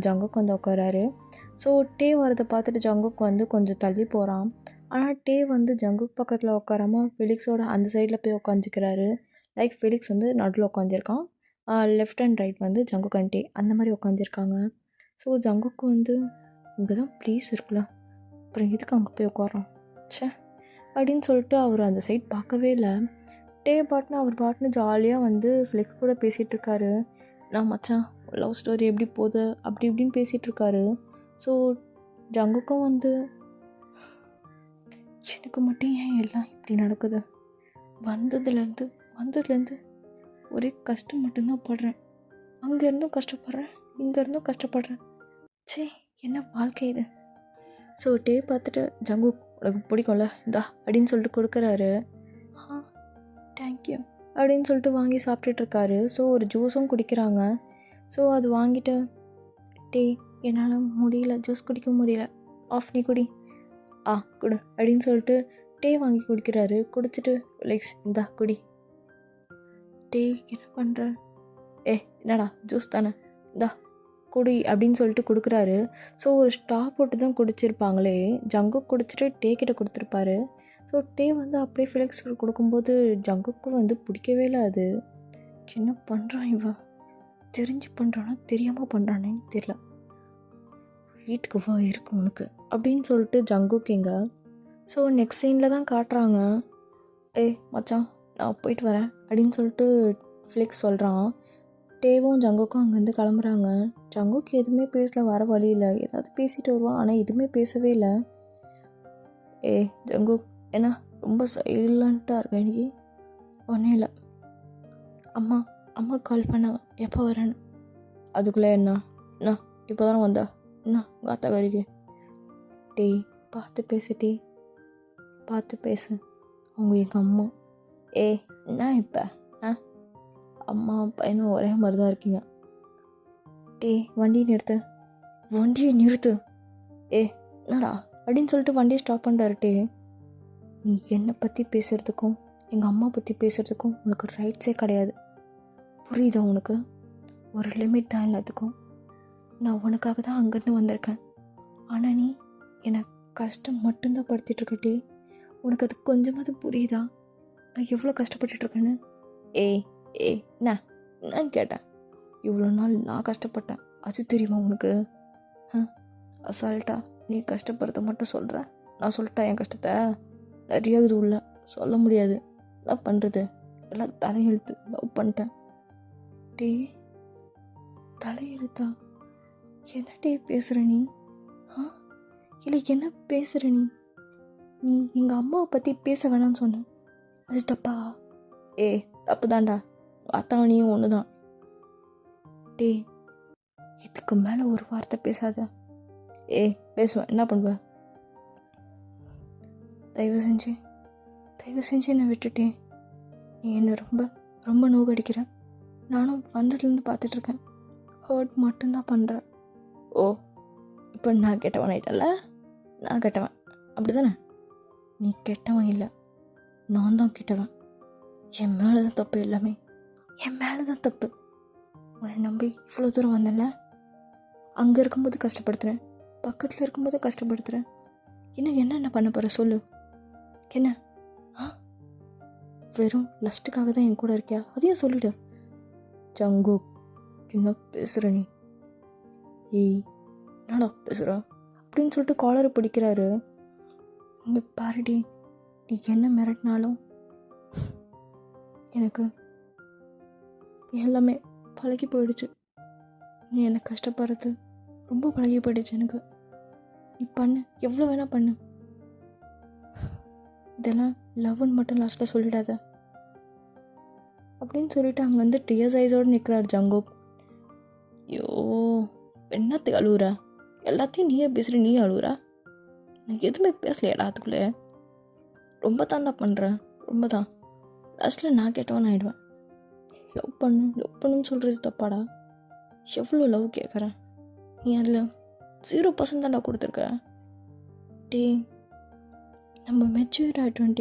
ஜங்குக்கு வந்து உட்காராரு. ஸோ டே வரதை பார்த்துட்டு ஜங்குக்கு வந்து கொஞ்சம் தள்ளி போகிறான். ஆனால் டே வந்து ஜங்குக்கு பக்கத்தில் உட்காராமல் ஃபெலிக்ஸோட அந்த சைடில் போய் உட்காந்துக்கிறாரு. லைக் ஃபெலிக்ஸ் வந்து நடுவில் உட்காந்துருக்கான், லெஃப்ட் அண்ட் ரைட் வந்து ஜங்குக் அண்ட் டே அந்த மாதிரி உட்காந்துருக்காங்க. ஸோ ஜங்குக்கு வந்து இங்கே தான் ப்ளீஸ் இருக்குல்ல, அப்புறம் எதுக்கு அங்கே போய் உட்காரான் அப்படின்னு சொல்லிட்டு அவர் அந்த சைட் பார்க்கவே இல்லை. டே அவர் பாட்டுன்னு ஜாலியாக வந்து ஃப்ளெக்ஸ் கூட பேசிகிட்டு இருக்காரு. நான் மச்சான் லவ் ஸ்டோரி எப்படி போகுது அப்படி இப்படின்னு பேசிகிட்டு இருக்காரு. ஸோ ஜங்குக்கும் வந்து எனக்கு மட்டும் ஏன் எல்லாம் இப்படி நடக்குது, வந்ததுலேருந்து ஒரே கஷ்டம் மட்டும்தான் படுறேன். அங்கேருந்தும் கஷ்டப்படுறேன், இங்கேருந்தும் கஷ்டப்படுறேன். சே, என்ன வாழ்க்கை இது. ஸோ டே பார்த்துட்டு ஜங்குக் உனக்கு பிடிக்கும்ல இந்தா அப்படின்னு சொல்லிட்டு கொடுக்குறாரு. தேங்க்யூ அப்படின்னு சொல்லிட்டு வாங்கி சாப்பிட்டுட்ருக்காரு. ஸோ ஒரு ஜூஸும் குடிக்கிறாங்க. ஸோ அது வாங்கிட்டு டே என்னால் முடியல, ஜூஸ் குடிக்க முடியல, ஆஃப் நீ குடி, குடு அப்படின்னு சொல்லிட்டு டே வாங்கி குடிக்கிறாரு. குடிச்சிட்டு லெக்ஸ் இந்தா குடி. டே என்ன பண்ணுற, என்னடா ஜூஸ் தானே இந்தா குடி அப்படின்னு சொல்லிட்டு கொடுக்குறாரு. ஸோ ஒரு ஸ்டாப் போட்டு தான் குடிச்சிருப்பாங்களே. ஜங்குக் குடிச்சிட்டு டே கிட்ட கொடுத்துருப்பாரு. ஸோ டே வந்து அப்படியே ஃபிலிக்ஸ் கொடுக்கும்போது ஜங்குக்கும் வந்து பிடிக்கவே இல்லை. அது என்ன பண்ணுறான் இவன், தெரிஞ்சு பண்ணுறானா தெரியாமல் பண்ணுறானேன்னு தெரியல, வீட்டுக்கு வா இருக்கு உனக்கு அப்படின்னு சொல்லிட்டு ஜங்குக் எங்க. ஸோ நெக்ஸ்ட் சீனில் தான் காட்டுறாங்க. மச்சான் நான் போயிட்டு வரேன் அப்படின்னு சொல்லிட்டு ஃபிலிக்ஸ் சொல்கிறான். டேவும் ஜங்குக்கும் அங்கேருந்து கிளம்புறாங்க. ஜங்குக் எதுவுமே பேசல, வர வழியில் ஏதாவது பேசிட்டு வருவான், ஆனால் எதுவுமே பேசவே இல்லை. ஜங்குக் என்ன ரொம்ப சைலண்ட்டாக இருக்கேன் இன்னைக்கு. ஒன்றும் இல்லை, அம்மா கால் பண்ணாங்க எப்போ வரேன்னு. அதுக்குள்ளே என்ன இப்போ தானே வந்தா என்ன காத்தா கறிக்கு. பார்த்து பேசு அவங்க எங்கள் அம்மா. என்ன இப்போ அம்மா பையனும் ஒரே மாதிரி தான் இருக்கீங்க. வண்டியை நிறுத்து. என்னடா அப்படின்னு சொல்லிட்டு வண்டியை ஸ்டாப் பண்ணுறாரு. நீ என்னை பற்றி பேசுகிறதுக்கும் எங்கள் அம்மா பற்றி பேசுகிறதுக்கும் உனக்கு ரைட்ஸே கிடையாது, புரியுதா உனக்கு? ஒரு லிமிட் தான் எல்லாத்துக்கும். நான் உனக்காக தான் அங்கேருந்து வந்திருக்கேன், ஆனால் நீ என்னை கஷ்டம் மட்டும்தான் படுத்திகிட்ருக்கட்டே. உனக்கு அது கொஞ்சமாவது புரியுதா நான் எவ்வளோ கஷ்டப்பட்டுட்ருக்கேன்னு? நான் கேட்டேன், இவ்வளோ நாள் நான் கஷ்டப்பட்டேன் அது தெரியுமா உனக்கு? அசால்ட்டா நீ கஷ்டப்படுறத மட்டும் சொல்கிறேன். நான் சொல்லிட்டேன் என் கஷ்டத்தை நிறைய இது உள்ள சொல்ல முடியாது. என்ன பண்ணுறது, எல்லாம் தலையெழுத்து, லவ் பண்ணிட்டேன். தலையெழுத்தா? என்ன பேசுகிற நீ? இல்லை என்ன பேசுகிற நீ எங்கள் அம்மாவை பற்றி பேச வேணான்னு சொன்ன, அது தப்பா? தப்பு தான்டா, அத்தாவணியும் ஒன்று தான். இதுக்கு மேலே ஒரு வார்த்தை பேசாத. பேசுவேன், என்ன பண்ணுவேன்? தயவு செஞ்சு என்னை விட்டுட்டேன். நீ என்னை ரொம்ப ரொம்ப நோக்கடிக்கிற. நானும் வந்ததுலேருந்து பார்த்துட்ருக்கேன், ஹர்ட் மட்டும்தான் பண்ணுறேன். இப்போ நான் கெட்டவன் ஆகிட்டல? நான் கெட்டவன் அப்படி தானே? நீ கெட்டவன் இல்லை, நான் தான் கெட்டவன். என் மேலே தான் தப்பு, எல்லாமே என் மேலே தான் தப்பு. உன்னை நம்பி இவ்வளோ தூரம் வந்தேன்ல, அங்கே இருக்கும்போது கஷ்டப்படுத்துகிறேன், பக்கத்தில் இருக்கும்போது கஷ்டப்படுத்துகிறேன். இன்னும் என்ன பண்ண போகிற சொல்லு? என்ன வெறும் லஸ்ட்டுக்காக தான் என் கூட இருக்கியா? அதையும் சொல்லிடு. ஜங்குக் என்ன பேசுகிற நீ? என்னடா பேசுகிற அப்படின்னு சொல்லிட்டு காலரை பிடிக்கிறாரு. இங்கே பாருடி, நீ என்ன மிரட்டினாலும் எனக்கு எல்லாமே பழகி போயிடுச்சு. நீ என்னை கஷ்டப்படுறது ரொம்ப பழகி போயிடுச்சு எனக்கு. நீ பண்ணு, எவ்வளோ வேணால் பண்ணு. இதெல்லாம் லவ்னு மட்டும் லாஸ்ட்டில் சொல்லிடாத அப்படின்னு சொல்லிட்டு அங்கே வந்து டியர்ஸ் ஐஸோடு நிற்கிறார் ஜங்குக். ஐயோ என்னத்துக்கு அழுவுற? எல்லாத்தையும் நீயே பேசுகிற, நீயே அழுவுற. நான் எதுவுமே பேசலையாடா அதுக்குள்ளே. ரொம்ப தாண்டா பண்ணுறேன், ரொம்ப தான். லாஸ்ட்டில் நான் கேட்டவன் ஆகிடுவேன். லவ் பண்ணுன்னு சொல்கிறது தப்பாடா? எவ்வளோ லவ் கேட்குறேன், நீ அதில் 0% தாண்டா கொடுத்துருக்க. நம்ம மெச்சூர் ஆகிட்டோம்.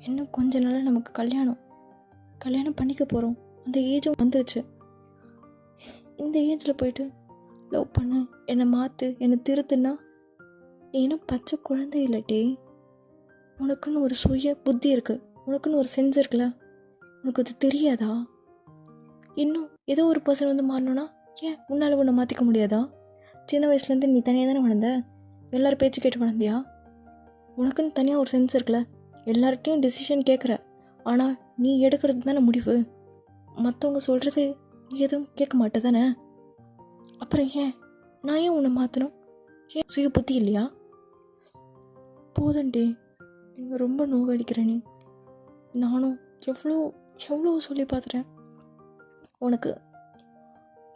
இன்னும் கொஞ்ச நாள் நமக்கு கல்யாணம் பண்ணிக்க போகிறோம். அந்த ஏஜும் வந்துருச்சு. இந்த ஏஜில் போயிட்டு லவ் பண்ண, என்னை மாற்று, என்னை திருத்துன்னா நீ இன்னும் பச்சை குழந்தை இல்லட்டே. உனக்குன்னு ஒரு சுய புத்தி இருக்குது, உனக்குன்னு ஒரு சென்ஸ் இருக்குல்ல, உனக்கு அது தெரியாதா? இன்னும் ஏதோ ஒரு பர்சன் வந்து மாறணும்னா ஏன் உன்னால் உன்னை மாற்றிக்க முடியாதா? சின்ன வயசுலேருந்து நீ தனியாக தானே வளர்ந்த, எல்லோரும் பேச்சு கேட்டு வளர்ந்தியா? உனக்குன்னு தனியாக ஒரு சென்ஸ் இருக்குல்ல, எல்லார்ட்டையும் டிசிஷன் கேட்குற, ஆனால் நீ எடுக்கிறது தானே முடிவு. மற்றவங்க சொல்கிறது நீ எதுவும் கேட்க மாட்டே தானே. அப்புறம் நான் ஏன் உன்னை மாற்றணும்? ஏன் சுய புத்தி இல்லையா? போதண்டே, எனக்கு ரொம்ப நோகடிக்கிற நீ. நானும் எவ்வளோ எவ்வளோ சொல்லி பார்த்துட்டேன். உனக்கு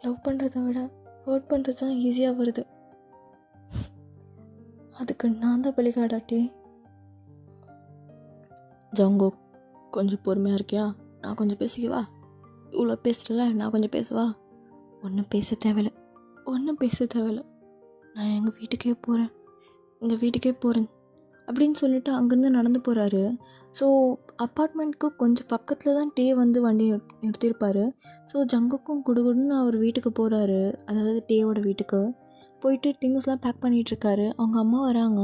லவ் பண்ணுறத விட ஹர்ட் பண்ணுறது தான் ஈஸியாக வருது. அதுக்கு நான் தான் பலிகாடாட்டே. ஜங்குக், கொஞ்சம் பொறுமையாக இருக்கியா? நான் கொஞ்சம் பேசிக்கவா? இவ்வளோ பேசுகிறல, நான் கொஞ்சம் பேசவா? ஒன்றும் பேச தேவையில்லை. நான் எங்கள் வீட்டுக்கே போகிறேன் அப்படின்னு சொல்லிட்டு அங்கேருந்து நடந்து போகிறாரு. ஸோ அப்பார்ட்மெண்ட்க்கு கொஞ்சம் பக்கத்தில் தான் டே வந்து வண்டி நிறுத்தியிருப்பார். ஸோ ஜங்குக்கும் குடுகுடுன்னு அவர் வீட்டுக்கு போகிறாரு, அதாவது டேவோட வீட்டுக்கு. போயிட்டு திங்ஸ்லாம் பேக் பண்ணிகிட்ருக்காரு. அவங்க அம்மா வராங்க.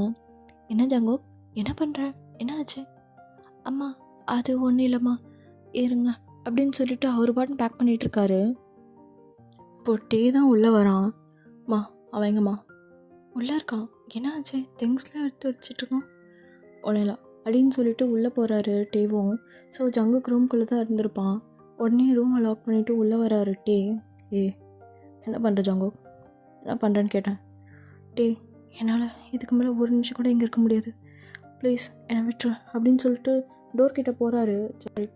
என்ன ஜங்குக், என்ன பண்ணுற? என்ன ஆச்சு? அம்மா, அது ஒன்றும் இல்லைம்மா, இருங்க அப்படின்னு சொல்லிட்டு அவர் பாட்டு பேக் பண்ணிகிட்ருக்காரு. இப்போ டே தான் உள்ளே வரான். மா, அவன் எங்கம்மா? உள்ளே இருக்கான். என்ன ஆச்சு? திங்ஸ்லாம் எடுத்து வச்சிட்ருக்கான். ஒன்றும் இல்லை அப்படின்னு சொல்லிட்டு உள்ளே போகிறாரு டேவும். ஸோ ஜங்குக் ரூம்குள்ளே தான் இருந்திருப்பான். உடனே ரூமை லாக் பண்ணிவிட்டு உள்ளே வராரு டே. என்ன பண்ணுற ஜங்குக், என்ன பண்ணுறேன்னு கேட்டேன். டே, என்னால் இதுக்கு மேலே ஒரு நிமிஷம் கூட இங்கே இருக்க முடியாது, ப்ளீஸ் என்னை விட்டுரு அப்படின்னு சொல்லிட்டு டோர் கிட்டே போகிறாரு.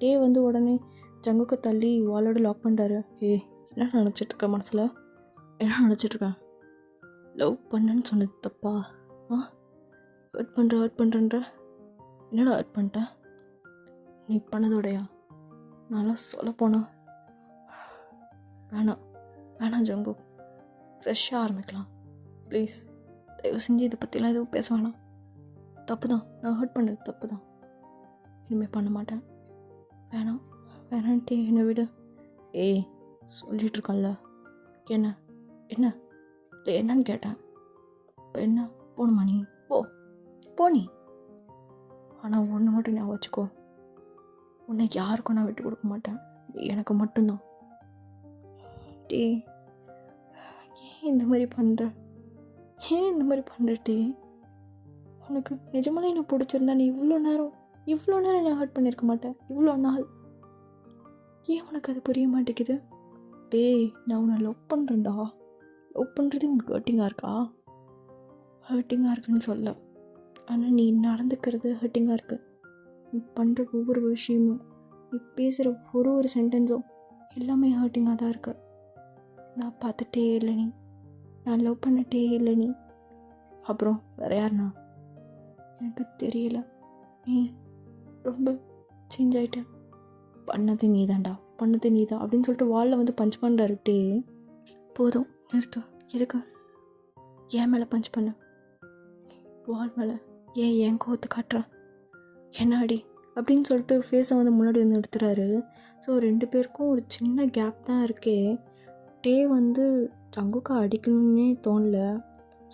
டே வந்து உடனே ஜங்குக்கை தள்ளி வாலோட லாக் பண்ணுறாரு. என்ன நினச்சிட்ருக்க மனசில்? என்ன நினச்சிட்ருக்கேன்? லவ் பண்ணேன்னு சொன்னது தப்பா? ஹர்ட் பண்ணுறன்ற? என்னடா ஹர்ட் பண்ணிட்டேன்? நீ பண்ணதோடையா? நான்லாம் சொல்ல போனா வேணாம் ஜங்குக், ஃப்ரெஷ்ஷாக ஆரம்பிக்கலாம் ப்ளீஸ். தயவு செஞ்சு இதை பற்றிலாம் எதுவும் பேச வேணாம். தப்பு தான், நான் ஹர்ட் பண்ணது தப்பு தான், இனிமேல் பண்ண மாட்டேன். வேணான்ட்டே என்னை விடு. சொல்லிகிட்ருக்கோம்ல. என்ன என்னன்னு கேட்டேன். இப்போ என்ன போகணுமா? நீ போ நீ. ஆனால் ஒன்று மட்டும் நான் வச்சுக்கோ, உன்னை யாருக்கும் நான் விட்டு கொடுக்க மாட்டேன், எனக்கு மட்டும்தான். டே, ஏன் இந்த மாதிரி பண்ணுற டே? உனக்கு நிஜமாலே என்ன பிடிச்சிருந்தா நீ இவ்வளோ நேரம் நான் ஹர்ட் பண்ணியிருக்க மாட்டேன். இவ்வளோ நாள் ஏன் உனக்கு அது புரிய மாட்டேங்குது? டே, நான் உன்னை லவ் பண்ணுறேன்டா. லவ் பண்ணுறது உனக்கு ஹர்ட்டிங்காக இருக்குன்னு சொல்ல, ஆனால் நீ நடந்துக்கிறது ஹர்ட்டிங்காக இருக்கு. நீ பண்ணுற ஒவ்வொரு விஷயமும், நீ பேசுகிற ஒரு சென்டென்ஸும் எல்லாமே ஹர்ட்டிங்காக தான் இருக்கு. நான் பார்த்துட்டே இல்லை நீ, நான் லவ் பண்ணிட்டே இல்லை நீ. அப்புறம் வேற யாருண்ணா? எனக்கு தெரியல, நீ ரொம்ப சேஞ்ச் ஆகிட்ட. பண்ணது நீ தான் அப்படின்னு சொல்லிட்டு வாலில் வந்து பஞ்ச் பண்ணுறாரு டே. போதும், நிறுத்து. எதுக்கு என் மேலே பஞ்ச் பண்ண? வால் மேலே என் கோவத்தை காட்டுறான்? என்ன அடி அப்படின்னு சொல்லிட்டு ஃபேஸை வந்து முன்னாடி வந்து நிறுத்துறாரு. ஸோ 2 பேருக்கும் ஒரு சின்ன கேப் தான் இருக்கே. டே வந்து ஜங்குக்கை அடிக்கணும்னே தோணல.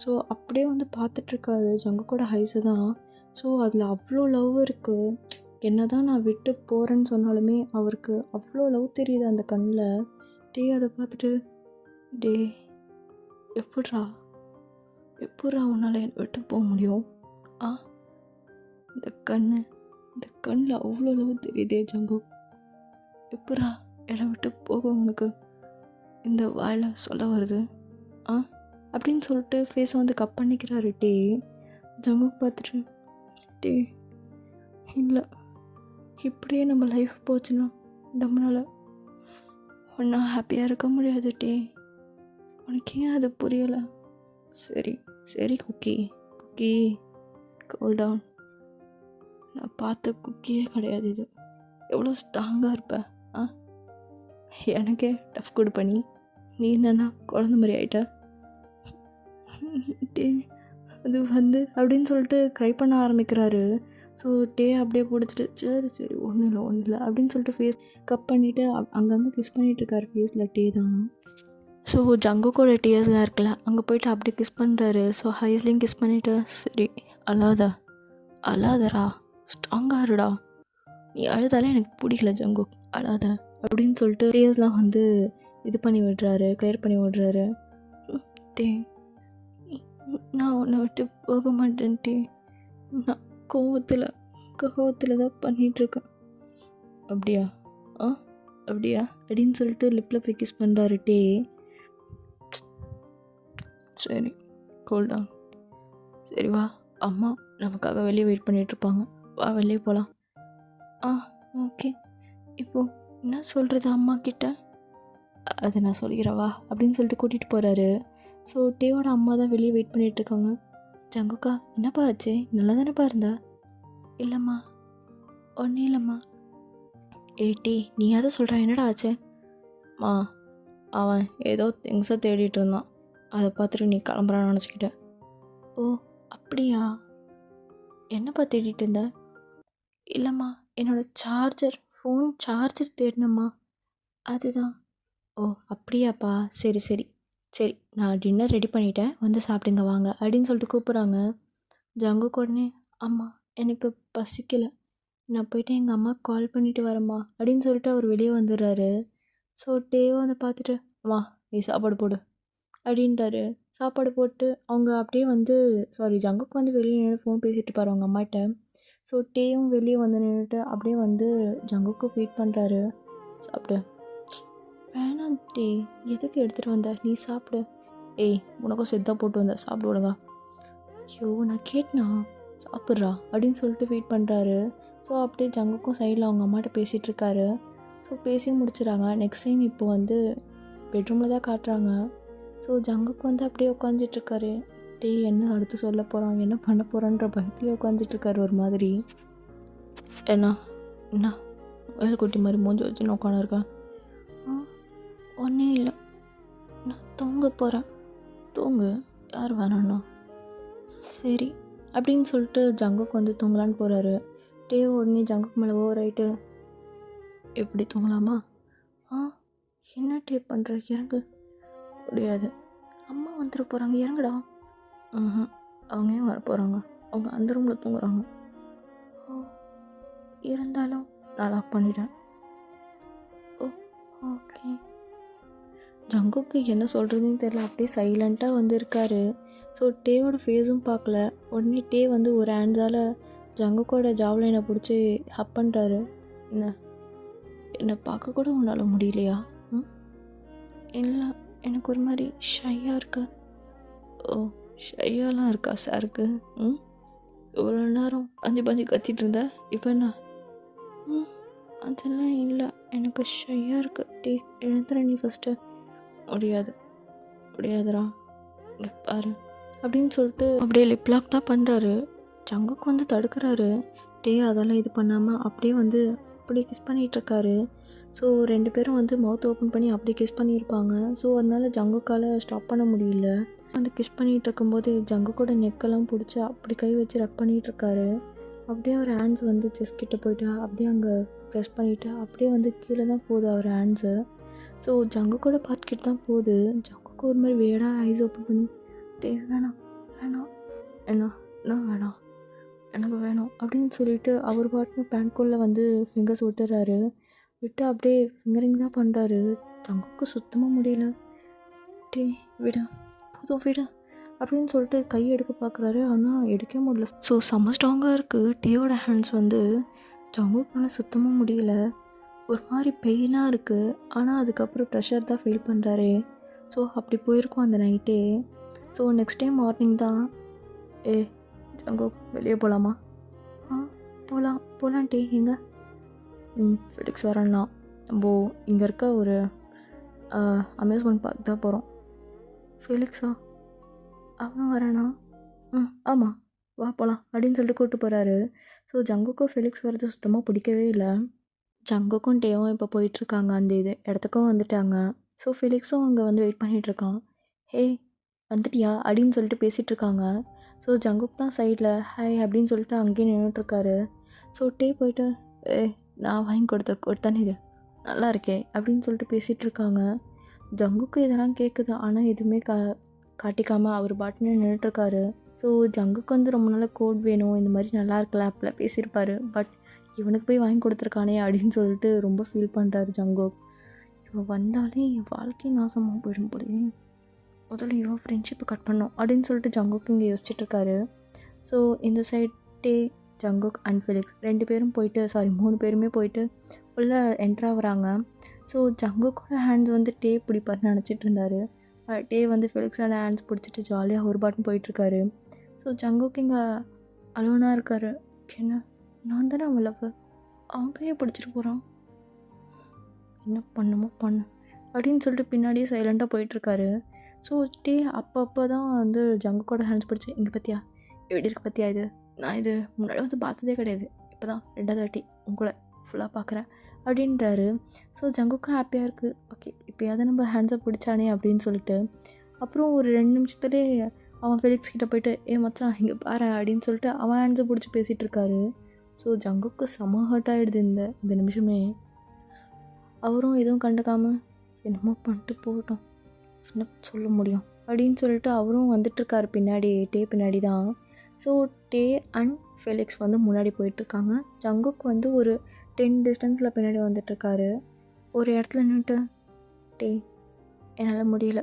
ஸோ அப்படியே வந்து பார்த்துட்ருக்காரு ஜங்குக்கோட ஹைஸை தான். ஸோ அதில் அவ்வளோ லவ் இருக்குது. என்ன தான் நான் விட்டு போகிறேன்னு சொன்னாலுமே அவருக்கு அவ்வளோ லவ் தெரியுது அந்த கண்ணில். டே அதை பார்த்துட்டு, டே எப்பட்றா உன்னால் என்னை விட்டு போக முடியும்? இந்த கண்ணில் அவ்வளோ லவ் தெரியுதே ஜங்குக், எப்பட்றா என்னை விட்டு போக உனக்கு இந்த வாயில் சொல்ல வருது? அப்படின்னு சொல்லிட்டு ஃபேஸை வந்து கப் பண்ணிக்கிறாரு டே. ஜங்குக் பார்த்துட்டு, டே இல்லை, இப்படியே நம்ம லைஃப் போச்சுன்னா நம்மளால் ஒன்றா ஹாப்பியாக இருக்க முடியாது டே. உனக்கு ஏன் அது புரியலை? சரி குக்கி கூல் டவுன். நான் பார்த்த குக்கியே கிடையாது இது. எவ்வளோ ஸ்ட்ராங்காக இருப்ப. எனக்கே டஃப் கொடுப்ப நீ என்னன்னா குழந்த மாதிரி ஆகிட்ட. டே அது வந்து அப்படின்னு சொல்லிட்டு க்ரை பண்ண ஆரம்பிக்கிறாரு. ஸோ டே அப்படியே பிடிச்சிட்டு சரி ஒன்றும் இல்லை அப்படின்னு சொல்லிட்டு ஃபேஸ் கப் பண்ணிவிட்டு அங்கங்கே கிஸ் பண்ணிகிட்ருக்காரு ஃபேஸில் டே தான். ஸோ ஜங்குக்கோட டியர்ஸ்லாம் இருக்குல்ல, அங்கே போயிட்டு அப்படி கிஸ் பண்ணுறாரு. ஸோ ஹைஸ்லேயும் கிஸ் பண்ணிவிட்டு, சரி அழாதரா, ஸ்ட்ராங்காக இருடா, நீ அழுதாலே எனக்கு பிடிக்கல ஜங்குக், அழாத அப்படின்னு சொல்லிட்டு டியர்ஸ்லாம் வந்து இது பண்ணி விடுறாரு, கிளியர் பண்ணி விடுறாரு. டே நான் உன்னை விட்டு போக மாட்டேன் டே, நான் கோவத்தில் கோவத்தில் தான் பண்ணிகிட்ருக்கேன். அப்படியா? ஆ அப்படியா அப்படின்னு சொல்லிட்டு லிப்பில் போய் கிஸ் பண்ணுறாரு டே. சரி, கூல்டா. சரி வா, அம்மா நமக்காக வெளியே வெயிட் பண்ணிகிட்ருப்பாங்க, வா வெளியே போகலாம். ஆ ஓகே. இப்போது என்ன சொல்கிறது அம்மா கிட்ட? அதை நான் சொல்லிக்கிறேன் வா அப்படின்னு சொல்லிட்டு கூட்டிகிட்டு போகிறாரு. ஸோ டேவோட அம்மா தான் வெளியே வெயிட் பண்ணிகிட்ருக்காங்க. ஜங்குக்கா என்னப்பா ஆச்சு, நல்லா தானேப்பா இருந்தா? இல்லைம்மா ஒன்றும் இல்லைம்மா. டே நீ அதை சொல்கிற, என்னடா ஆச்சு? மா அவன் ஏதோ திங்ஸை தேடிட்டு இருந்தான், அதை பார்த்துட்டு நீ கிளம்புறான்னு நினச்சிக்கிட்ட. ஓ அப்படியா? என்னப்பா தேடிட்டு இருந்த? இல்லைம்மா என்னோடய ஃபோன் சார்ஜர் தேடினம்மா, அதுதான். ஓ அப்படியாப்பா, சரி சரி சரி, நான் டின்னர் ரெடி பண்ணிட்டேன், வந்து சாப்பிடுங்க வாங்க அப்படின்னு சொல்லிட்டு கூப்பிட்றாங்க. ஜங்குக்கு உடனே அம்மா எனக்கு பசிக்கலை, நான் போயிட்டு எங்கள் அம்மா கால் பண்ணிவிட்டு வரேம்மா அப்படின்னு சொல்லிட்டு அவர் வெளியே வந்துடுறாரு. ஸோ டேவும் அதை பார்த்துட்டு அம்மா நீ சாப்பாடு போடு அப்படின்ட்டாரு. சாப்பாடு போட்டு அவங்க அப்படியே வந்து ஜங்குக்கு வந்து வெளியே நின்று ஃபோன் பேசிகிட்டு இருப்பார் அவங்க அம்மாட்ட. ஸோ டேவும் வெளியே வந்து நின்றுட்டு அப்படியே வந்து ஜங்குக்கு ஃபீட் பண்ணுறாரு. சாப்பிடு. வேணாம் டே, எதுக்கு எடுத்துகிட்டு வந்த, நீ சாப்பிடு. ஏய் உனக்கும் செத்தா போட்டு வந்த, சாப்பிடு விடுங்க. ஐயோ நான் கேட்டனா, சாப்பிட்றா அப்படின்னு சொல்லிட்டு வெயிட் பண்ணுறாரு. ஸோ அப்படியே ஜங்குக்கும் சைடில் அவங்க அம்மாட்ட பேசிகிட்டு இருக்காரு. ஸோ பேசி முடிச்சுறாங்க. நெக்ஸ்ட் டைம் இப்போ வந்து பெட்ரூமில் தான் காட்டுறாங்க. ஸோ ஜங்குக்கு வந்து அப்படியே உட்காந்துட்ருக்காரு. டே என்ன அடுத்து சொல்ல போகிறான், என்ன பண்ண போகிறான்ற பயத்துலேயே உட்காந்துட்ருக்காரு ஒரு மாதிரி. என்ன என்ன வேலைக்குட்டி மாதிரி மூஞ்சி வச்சுன்னு உட்காந்துருக்கேன். ஒன்றும் இல்லை, நான் தூங்க போகிறேன். தூங்கு, யார் வேணாண்ணா. சரி அப்படின்னு சொல்லிட்டு ஜங்குக்கு வந்து தூங்கலான்னு போகிறாரு. டே உடனே ஜங்குக்கு மேலே ஓவர் ஆகிட்டு, எப்படி தூங்கலாமா? என்ன டே பண்ணுற, இறங்கு. முடியாது, அம்மா வந்துட போகிறாங்க, இறங்குடா. அவங்க ஏன் வர போகிறாங்க, அவங்க அந்த ரூமில் தூங்குறாங்க. ஓ இருந்தாலும் நான் லாக் பண்ணிட்டேன். ஓ ஓகே. ஜங்குக்கு என்ன சொல்கிறதுன்னு தெரியல, அப்படியே சைலண்ட்டாக வந்து இருக்கார். ஸோ டேவோட ஃபேஸும் பார்க்கல. உடனே டே வந்து ஒரு ஹேண்ட்ஸால் ஜங்குக்கோட ஜாவ்லைனை பிடிச்சி ஹப் பண்ணுறாரு. என்னை பார்க்க கூட உன்னால் முடியலையா? இல்லை, எனக்கு ஒரு மாதிரி ஷையாக இருக்கு. ஓ ஷையாலாம் இருக்கா சாருக்கு? இவ்வளோ நேரம் அஞ்சு பஞ்சு கத்திட்டு இருந்த, இப்போ என்ன? அதெல்லாம் இல்லை, எனக்கு ஷையாக இருக்கு. டே எழுந்துற நீ ஃபஸ்ட்டு. முடியாதுடா, இங்கே பாரு அப்படின்னு சொல்லிட்டு அப்படியே லிப்லாக் தான் பண்ணுறாரு. ஜங்குக்கு வந்து தடுக்கிறாரு. டே அதெல்லாம் இது பண்ணாமல் அப்படியே வந்து அப்படியே கிஸ் பண்ணிகிட்ருக்காரு. ஸோ 2 பேரும் வந்து மவுத் ஓப்பன் பண்ணி அப்படியே கிஸ் பண்ணியிருப்பாங்க. ஸோ அதனால ஜங்குக்கால் ஸ்டாப் பண்ண முடியல. வந்து கிஸ் பண்ணிகிட்டு இருக்கும்போது ஜங்குக்கோட நெக்கெல்லாம் பிடிச்சி அப்படி கை வச்சு ரப் பண்ணிகிட்ருக்காரு. அப்படியே அவர் ஹேண்ட்ஸ் வந்து செஸ்ட் கிட்ட போய்ட்டு அப்படியே அங்கே ப்ரெஸ் பண்ணிவிட்டு அப்படியே வந்து கீழே தான் போகுது அவர் ஹேண்ட்ஸு. ஸோ ஜங்குக்கோட பார்ட் கிட்ட தான் போகுது. ஜங்குக்கு ஒரு மாதிரி வேடாக ஐஸ் ஓப்பன் பண்ணி, டே வேணாம் என்ன வேணாம், எனக்கு வேணும் அப்படின்னு சொல்லிட்டு அவர் பாட்டுன்னு பேண்ட்குள்ளே வந்து ஃபிங்கர்ஸ் விட்டுறாரு. விட்டு அப்படியே ஃபிங்கரிங் தான் பண்ணுறாரு. ஜங்குக்கு சுத்தமாக முடியல. டே விட போதும் விட அப்படின்னு சொல்லிட்டு கை எடுக்க பார்க்குறாரு. ஆனால் எடுக்க முடியல. ஸோ செம்ம ஸ்ட்ராங்காக இருக்குது. டேயோட ஹேண்ட்ஸ் வந்து ஜங்குக்குனால சுத்தமாக முடியல. ஒரு மாதிரி பெயினாக இருக்குது. ஆனால் அதுக்கப்புறம் ப்ரெஷர் தான் ஃபீல் பண்ணுறாரு. ஸோ அப்படி போயிருக்கோம் அந்த நைட்டே. ஸோ நெக்ஸ்ட் டைம் மார்னிங் தான், ஜங்கு வெளியே போகலாமா? போகலாம் டே. எங்கே? ஃபெலிக்ஸ் வரேன்னா நம்ம இங்கே இருக்க ஒரு அம்யூஸ்மெண்ட் பார்க் தான் போகிறோம். ஃபெலிக்ஸா? அவனும் வரானா? ஆமாம் வா போகலாம் அப்படின்னு சொல்லிட்டு கூப்பிட்டு போகிறாரு. ஸோ ஜங்குக்கும் ஃபெலிக்ஸ் வர்றது சுத்தமாக பிடிக்கவே இல்லை. ஜங்குக்கும் டேவும் இப்போ போயிட்டுருக்காங்க, அந்த இடத்துக்கும் வந்துட்டாங்க. ஸோ ஃபெலிக்ஸும் அங்கே வந்து வெயிட் பண்ணிகிட்ருக்கான். ஹே வந்துட்டியா அப்படின்னு சொல்லிட்டு பேசிகிட்ருக்காங்க. ஸோ ஜங்குக் தான் சைடில் ஹாய் அப்படின்னு சொல்லிட்டு அங்கேயே நின்றுட்டுருக்காரு. ஸோ டே போயிட்டு நான் வாங்கி கொடுத்தானே இது நல்லா இருக்கே அப்படின்னு சொல்லிட்டு பேசிகிட்ருக்காங்க. ஜங்குக்கு இதெல்லாம் கேட்குது, ஆனால் எதுவுமே காட்டிக்காமல் அவர் பாட்டுன்னு நின்றுட்டுருக்காரு. ஸோ ஜங்குக்கு வந்து ரொம்ப நாள் கோட் வேணும், இந்த மாதிரி நல்லா இருக்கல அப்படிலாம் பேசியிருப்பார். பட் இவனுக்கு போய் வாங்கி கொடுத்துருக்கானே அப்படின்னு சொல்லிட்டு ரொம்ப ஃபீல் பண்ணுறாரு ஜங்குக். இவன் வந்தாலே என் வாழ்க்கையை நாசமாக போயிடும் போலே, முதல்ல இவன் ஃப்ரெண்ட்ஷிப்பை கட் பண்ணோம் அப்படின்னு சொல்லிட்டு ஜங்குக்கு இங்கே யோசிச்சுட்ருக்காரு. ஸோ இந்த சைட் டே ஜங்குக் அண்ட் ஃபெலிக்ஸ் 2 பேரும் போயிட்டு 3 பேருமே போயிட்டு உள்ளே என்ட்ரு ஆகுறாங்க. ஸோ ஜங்குக்கோட ஹேண்ட்ஸ் வந்து டே பிடிப்பார்னு நினச்சிட்டு இருந்தார். டே வந்து ஃபெலிக்ஸோட ஹேண்ட்ஸ் பிடிச்சிட்டு ஜாலியாக ஒரு பாட்டும் போயிட்டுருக்காரு. ஸோ ஜங்குக் இங்கே அலோனாக இருக்கார். என்ன நான் தானே அவன் லவ்வர், அவன் கையை பிடிச்சிட்டு போகிறான், என்ன பண்ணுமோ பண்ணு அப்படின்னு சொல்லிட்டு பின்னாடியே சைலண்ட்டாக போயிட்டுருக்காரு. ஸோ டே அப்பப்போ தான் வந்து ஜங்குக்கோட ஹேண்ட்ஸ் பிடிச்சி, இங்கே பற்றியா எப்படி இருக்கு பற்றியா, இது நான் இது முன்னாடி வந்து பார்த்ததே கிடையாது, இப்போ தான் 2வது வாட்டி உங்களை ஃபுல்லாக பார்க்குறேன் அப்படின்றாரு. ஸோ ஜங்குக்கும் ஹாப்பியாக இருக்குது. ஓகே இப்போயாவது நம்ம ஹேண்ட்ஸை பிடிச்சானே அப்படின்னு சொல்லிட்டு அப்புறம் ஒரு 2 நிமிஷத்துலேயே அவன் ஃபெலிக்ஸ் கிட்டே போயிட்டு மச்சான் இங்கே பாரு அப்படின்னு சொல்லிட்டு அவன் ஹேண்ட்ஸை பிடிச்சி பேசிகிட்டு இருக்காரு. ஸோ ஜங்குக்கு செம ஹர்ட் ஆகிடுது இந்த நிமிஷமே. அவரும் எதுவும் கண்டுக்காமல் என்னமோ பண்ணிட்டு போகட்டும், என்ன சொல்ல முடியும் அப்படின்னு சொல்லிட்டு அவரும் வந்துட்டுருக்காரு பின்னாடி, டே பின்னாடி தான். ஸோ டே அண்ட் ஃபெலிக்ஸ் வந்து முன்னாடி போயிட்டுருக்காங்க. ஜங்குக் வந்து ஒரு 10 டிஸ்டன்ஸில் பின்னாடி வந்துட்டுருக்காரு. ஒரு இடத்துல நின்றுட்டு, டே என்னால் முடியல,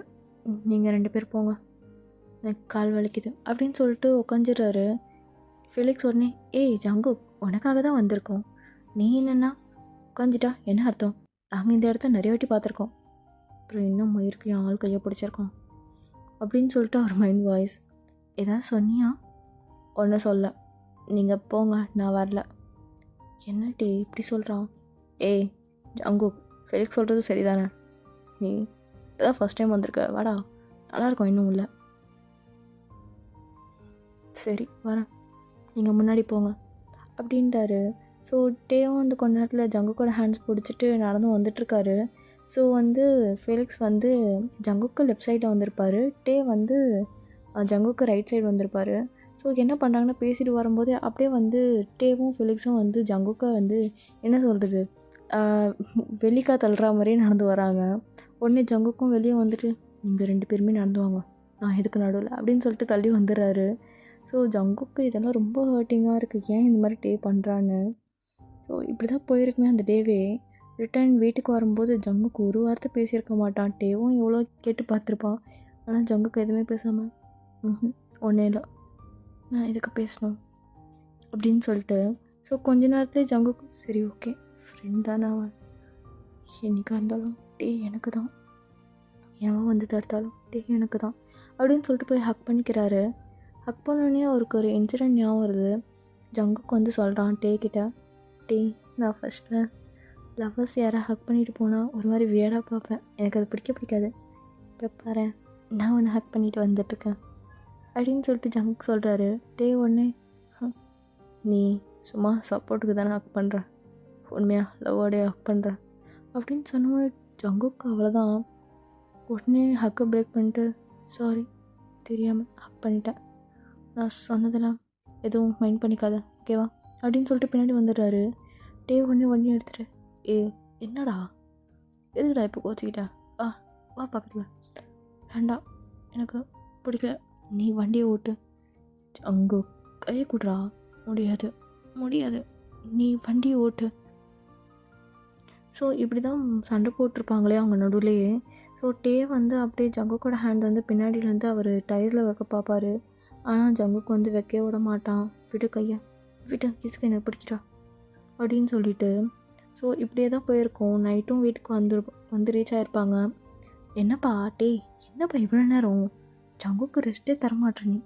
நீங்கள் 2 பேர் போங்க, எனக்கு கால் வலிக்குது அப்படின்னு சொல்லிட்டு உட்காந்துடுறாரு. ஃபெலிக்ஸ் உடனே, ஜங்குக் உனக்காக தான் வந்திருக்கோம், நீ என்னென்னா உட்காந்துட்டா என்ன அர்த்தம், நாங்கள் இந்த இடத்த நிறைய வாட்டி பார்த்துருக்கோம், அப்புறம் இன்னும் மயிருக்கு என் ஆள் கையை பிடிச்சிருக்கோம் அப்படின்னு சொல்லிட்டு அவர் மைண்ட் வாய்ஸ். ஏதாவது சொன்னியா? ஒன்றும் சொல்ல, நீங்கள் போங்க நான் வரல. என்ன டே இப்படி சொல்கிறான்? ஜங்குக் ஃபெலிக்ஸ் சொல்கிறது சரிதானே, நீ இப்போ தான் ஃபஸ்ட் டைம் வந்திருக்க, வாடா நல்லாயிருக்கும், இன்னும் இல்லை. சரி வரேன், நீங்கள் முன்னாடி போங்க அப்படின்ட்டாரு. ஸோ டேவும் வந்து கொஞ்ச நேரத்தில் ஜங்குக்கோட ஹேண்ட்ஸ் பிடிச்சிட்டு நடந்து வந்துட்டுருக்காரு. ஸோ வந்து ஃபெலிக்ஸ் வந்து ஜங்குக்கு லெஃப்ட் சைடில் வந்திருப்பார், டே வந்து ஜங்குக்கு ரைட் சைடு வந்திருப்பார். ஸோ என்ன பண்ணுறாங்கன்னா பேசிட்டு வரும்போது அப்படியே வந்து டேவும் ஃபெலிக்ஸும் வந்து ஜங்குக்கை வந்து என்ன சொல்கிறது வெளிக்கா தள்ளுற மாதிரியே நடந்து வராங்க. உடனே ஜங்குக்கும் வெளியே வந்துட்டு, நீங்கள் 2 பேருமே நடந்து வாங்க, நான் எதுக்கு நடுவில் அப்படின்னு சொல்லிட்டு தள்ளி வந்துடுறாரு. ஸோ ஜங்குக்கு இதெல்லாம் ரொம்ப ஹர்ட்டிங்காக இருக்குது, ஏன் இந்த மாதிரி டே பண்ணுறான்னு. ஸோ இப்படி தான் போயிருக்குமே அந்த டேவே. ரிட்டர்ன் வீட்டுக்கு வரும்போது ஜங்குக்கு ஒரு வார்த்தை பேசியிருக்க மாட்டான். டேவும் எவ்வளோ கேட்டு பார்த்துருப்பான், ஆனால் ஜங்குக்கு எதுவுமே பேசாமல் ஒன்றே இல்லை, நான் இதுக்கு பேசணும் அப்படின்னு சொல்லிட்டு. ஸோ கொஞ்ச நேரத்துலேயே ஜங்குக்கு சரி ஓகே ஃப்ரெண்ட் தானே அவன், என்றைக்காக இருந்தாலும் டே எனக்கு தான், எவன் வந்து தடுத்தாலும் டே எனக்கு தான் அப்படின்னு சொல்லிட்டு போய் ஹக் பண்ணிக்கிறாரு. ஹக் பண்ணோடனே அவருக்கு ஒரு இன்சிடெண்ட் ஞாபகம் வருது. ஜங்குக்கு வந்து சொல்கிறான் டே கிட்ட, டே நான் ஃபஸ்ட்டில் லவ்வர்ஸ் யாராக ஹக் பண்ணிட்டு போனால் ஒரு மாதிரி வியர்டாக பார்ப்பேன், எனக்கு அது பிடிக்காது, இப்போ பாரு நான் ஒன்று ஹக் பண்ணிட்டு வந்துட்டுருக்கேன் அப்படின்னு சொல்லிட்டு ஜங்குக் சொல்கிறாரு. டே உடனே, நீ சும்மா சப்போர்ட்டுக்கு தானே ஹக் பண்ணுற, உண்மையாக லவ்வோடே ஹக் பண்ணுற அப்படின்னு சொன்னோட ஜங்குக்கு அவ்வளோதான். உடனே ஹக்கை பிரேக் பண்ணிட்டு, சாரி தெரியாமல் ஹக் பண்ணிட்டேன், நான் சொன்னதெல்லாம் எதுவும் மைண்ட் பண்ணிக்காத ஓகேவா அப்படின்னு சொல்லிட்டு பின்னாடி வந்துடுறாரு. டே ஒன்றே எடுத்துகிட்டு, என்னடா எதுக்குடா இப்போ கோச்சிக்கிட்டேன், வா பக்கத்தில், வேண்டாம் எனக்கு பிடிக்கல, நீ வண்டியை ஓட்டு. அங்கே கையை கூடுறா, முடியாது நீ வண்டியை ஓட்டு. ஸோ இப்படி தான் சண்டை போட்டிருப்பாங்களே அவங்க நடுவுலையே. ஸோ டே வந்து அப்படியே ஜங்குக்கோட ஹேண்ட் வந்து பின்னாடியிலேருந்து அவர் டயர்ஸில் வைக்க பார்ப்பார், ஆனால் ஜங்குக்கு வந்து வைக்க விட மாட்டான். விட்டு கையை விட்டு, கிசுக்கு எனக்கு பிடிச்சிட்டா அப்படின்னு சொல்லிட்டு. ஸோ இப்படியே தான் போயிருக்கோம். நைட்டும் வீட்டுக்கு வந்து ரீச் ஆகிருப்பாங்க. என்னப்பா டே என்னப்பா இவ்வளோ நேரம், ஜங்குக்கு ரெஸ்ட்டே தரமாட்டேன் நீ,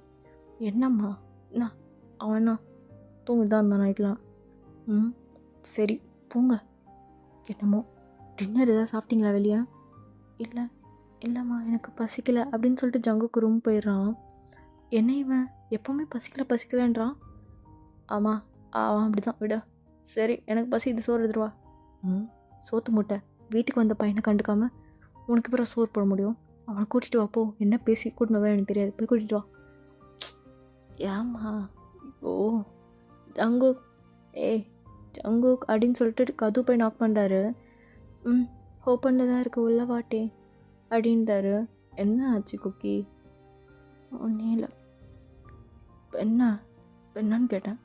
என்னம்மா என்ன அவனா தூங்கிட்டு தான் இருந்தான் நைட்லாம். சரி தூங்க, என்னமோ டின்னர் எதாவது சாப்பிட்டீங்களா வெளியே? இல்லைம்மா எனக்கு பசிக்கலை அப்படின்னு சொல்லிட்டு ஜங்குக்கு ரூம் போயிடுறான். என்ன இவன் எப்போவுமே பசிக்கலைன்றான். ஆமாம் அவன் அப்படி தான், விட. சரி எனக்கு பசி, இது சோறு எடுத்துருவா. சோத்து மூட்டை வீட்டுக்கு வந்த பையனை கண்டுக்காமல் உனக்கு அப்புறம் சோறு போட முடியும், அவனை கூட்டிகிட்டு வா போ, என்ன பேசி கூட்டிட்டு வர எனக்கு தெரியாது, போய் கூட்டிகிட்டு வா. ஏம்மா ஜங்குக் ஜங்குக் அப்படின்னு சொல்லிட்டு கது போய் நாக் பண்ணுறாரு. ஓப்பனில் தான் இருக்குது, உள்ள வாட்டே அப்படின்றாரு. என்ன ஆச்சு குக்கி? ஒன்றே இல்லை, என்னன்னு கேட்டேன்,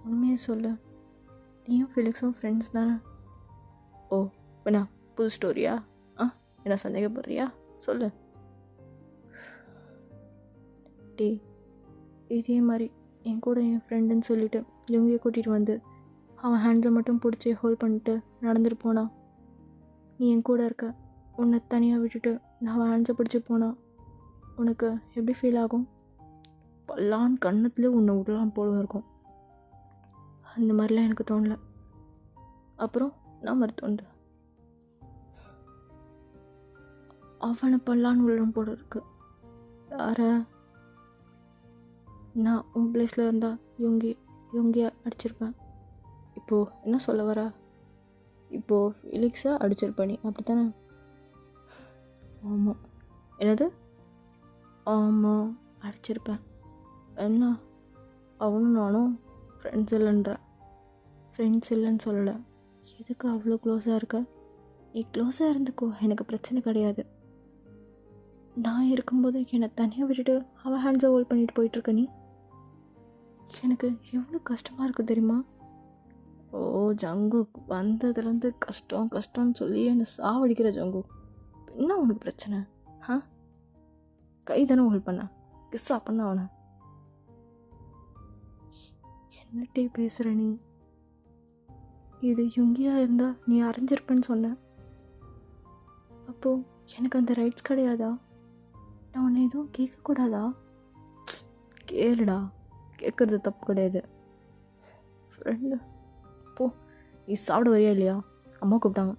உண்மையே சொல்லு, நீயும் ஃபெலிக்ஸும் ஃப்ரெண்ட்ஸ் தானே? என்ன புது ஸ்டோரியா? என்ன சந்தேகப்படுறியா? சொல்லு. டே இதே மாதிரி என் கூட என் ஃப்ரெண்டுன்னு சொல்லிட்டு இவங்க கூட்டிகிட்டு வந்து அவன் ஹேண்ட்ஸை மட்டும் பிடிச்சி ஹோல்ட் பண்ணிட்டு நடந்துட்டு போனான். நீ என் கூட இருக்க, உன்னை தனியாக விட்டுட்டு நான் அவன் ஹேண்ட்ஸை பிடிச்சி போனான், உனக்கு எப்படி ஃபீல் ஆகும்? பல்லான் கன்னத்துலேயே உன்னை விடலாம் போல இருக்கும். அந்த மாதிரிலாம் எனக்கு தோணலை. அப்புறம் நான் மாதிரி தோணுது, அவனை பல்லான்னு விழும் போல இருக்கு. யார? நான் உன் பிளேஸில் இருந்தால் இவங்க அடிச்சிருப்பேன். இப்போது என்ன சொல்ல வரா? இப்போது ஃபிலிக்ஸாக அடிச்சிருப்ப நீ, அப்படி தானே? ஆமாம். என்னது? ஆமாம், அடிச்சிருப்பேன். என்ன அவனும் நானும் ஃப்ரெண்ட்ஸ் இல்லைன்ற? ஃப்ரெண்ட்ஸ் இல்லைன்னு சொல்லலை. எதுக்கு அவ்வளோ க்ளோஸாக இருக்க? நீ க்ளோஸாக இருந்துக்கோ, எனக்கு பிரச்சனை கிடையாது. நான் இருக்கும்போது என்னை தனியாக விட்டுட்டு அவன் ஹேண்ட்ஸை ஹோல்ட் பண்ணிட்டு போயிட்டுருக்க நீ. எனக்கு எவ்வளோ கஷ்டமாக இருக்குது தெரியுமா? ஓ ஜங்குக், வந்ததுலேருந்து கஷ்டம்னு சொல்லி என்னை சாவடிக்கிற ஜங்குக். என்ன உனக்கு பிரச்சனை? கை தானே ஹோல்ட் பண்ண, கிஸ்ஸா பண்ண அவனை. என்னட்டே பேசுகிற நீ? இது யுங்கியாக இருந்தால் நீ அரைஞ்சிருப்பேன்னு சொன்ன. அப்போது எனக்கு அந்த ரைட்ஸ் கிடையாதா? நான் உன்னை எதுவும் கேட்கக்கூடாதா? கேளுடா, கேட்குறது தப்பு கிடையாது. ஃப்ரெண்டு போ, நீ சாப்பிட வரியா இல்லையா? அம்மா கூப்பிட்டாங்க.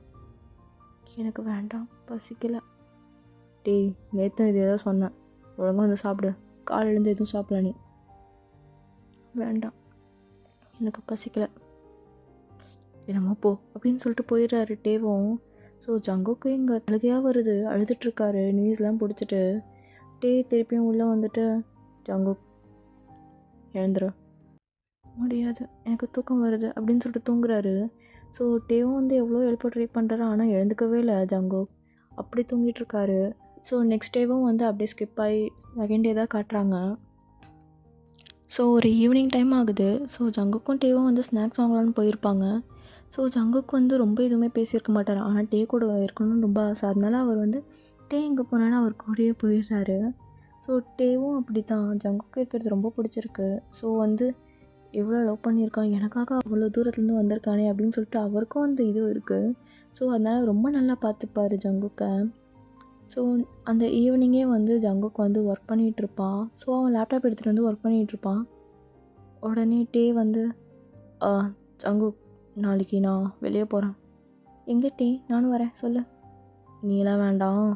எனக்கு வேண்டாம், பசிக்கலை. டேய், நேற்று இது ஏதோ சொன்னேன், ஒழுங்காக வந்து சாப்பிடு. காலையிலேருந்து எதுவும் சாப்பிடல நீ. வேண்டாம், எனக்கு பசிக்கலை. என்னம்மா போ அப்படின்னு சொல்லிட்டு போயிடுறாரு டேவும். ஸோ ஜங்குக்கு இங்கே அழுகையாக வருது, அழுதுட்ருக்காரு, நீஸ்லாம் பிடிச்சிட்டு. டே திருப்பியும் உள்ளே வந்துட்டு, ஜங்குக் எழுந்துரு. முடியாது, எனக்கு தூக்கம் வருது அப்படின்னு சொல்லிட்டு தூங்குறாரு. ஸோ டேவும் வந்து எவ்வளோ எழுப்ப ட்ரை பண்ணுறாரு, ஆனால் எழுந்துக்கவே இல்லை ஜங்குக், அப்படி தூங்கிட்டுருக்காரு. ஸோ நெக்ஸ்ட் டேவும் வந்து அப்படியே ஸ்கிப் ஆகி செகண்ட் டே தான் காட்டுறாங்க. ஸோ ஒரு ஈவினிங் டைம் ஆகுது. ஸோ ஜங்குக்கும் டேவும் வந்து ஸ்நாக்ஸ் வாங்கலான்னு போயிருப்பாங்க. ஸோ ஜங்குக்கு வந்து ரொம்ப எதுவுமே பேசியிருக்க மாட்டார், ஆனால் டே கூட இருக்கணும்னு ரொம்ப ஆசை. அதனால அவர் வந்து டே எங்கே போனாலும் அவர் கூடயே போயிடுறாரு. ஸோ டேவும் அப்படி தான், ஜங்குக்கு இருக்கிறது ரொம்ப பிடிச்சிருக்கு. ஸோ வந்து எவ்வளோ லவ் பண்ணியிருக்கான், எனக்காக அவ்வளோ தூரத்துலேருந்து வந்திருக்கானே அப்படின்னு சொல்லிட்டு அவருக்கும் அந்த இது இருக்குது. ஸோ அதனால் ரொம்ப நல்லா பார்த்துப்பார் ஜங்குக்கை. ஸோ அந்த ஈவினிங்கே வந்து ஜங்குக்கு வந்து ஒர்க் பண்ணிகிட்ருப்பான். ஸோ அவன் லேப்டாப் எடுத்துகிட்டு வந்து ஒர்க் பண்ணிகிட்ருப்பான். உடனே டே வந்து ஜங்குக், நாளைக்கு நான் வெளியே போகிறேன். எங்கே டே? நானும் வரேன், சொல்லு. நீலாம் வேண்டாம்,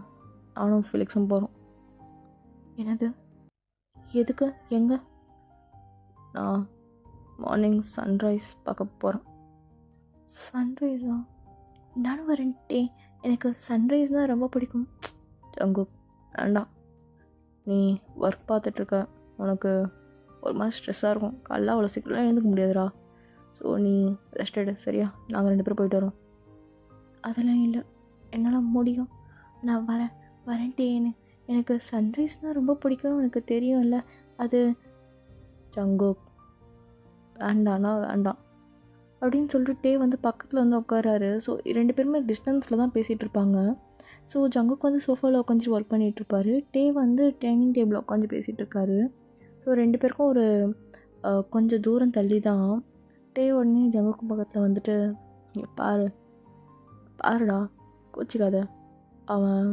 நானும் ஃபிலிக்ஸும் போகிறோம். என்னது? எதுக்கு? எங்கே? நான் மார்னிங் சன்ரைஸ் பார்க்க போகிறேன். சன்ரைஸா? நானும் வரேன் டே, எனக்கு சன்ரைஸ் தான் ரொம்ப பிடிக்கும். ஜங்குக், வேண்டாம், நீ ஒர்க் பார்த்துட்ருக்க, உனக்கு ஒரு மாதிரி ஸ்ட்ரெஸ்ஸாக இருக்கும், காலைல அவ்வளோ சீக்கிரம்லாம் எழுந்துக்க முடியாதுடா. ஸோ நீ ரெஸ்ட் எடு, சரியா? நாங்கள் 2 பேரும் போயிட்டு வரோம். அதெல்லாம் இல்லை, என்னால் முடியும், நான் வரேன் டேன்னு. எனக்கு சன்ரைஸ்னால் ரொம்ப பிடிக்கும்னு எனக்கு தெரியும் இல்லை? அது ஜங்குக், வேண்டாண்ணா வேண்டாம் அப்படின்னு சொல்லிட்டு டே வந்து பக்கத்தில் வந்து உட்காராரு. ஸோ 2 பேருமே டிஸ்டன்ஸில் தான் பேசிகிட்டு இருப்பாங்க. ஸோ ஜங்குக் வந்து சோஃபாவில் உட்காந்து ஒர்க் பண்ணிகிட்ருப்பாரு, டே வந்து டைனிங் டேபிளில் உட்காந்து பேசிகிட்ருக்காரு. ஸோ 2 பேருக்கும் ஒரு கொஞ்சம் தூரம் தள்ளி தான். டே உடனே ஜங்குக்கு பக்கத்தில் வந்துட்டு, பாருடா, கோச்சிக்காத, அவன்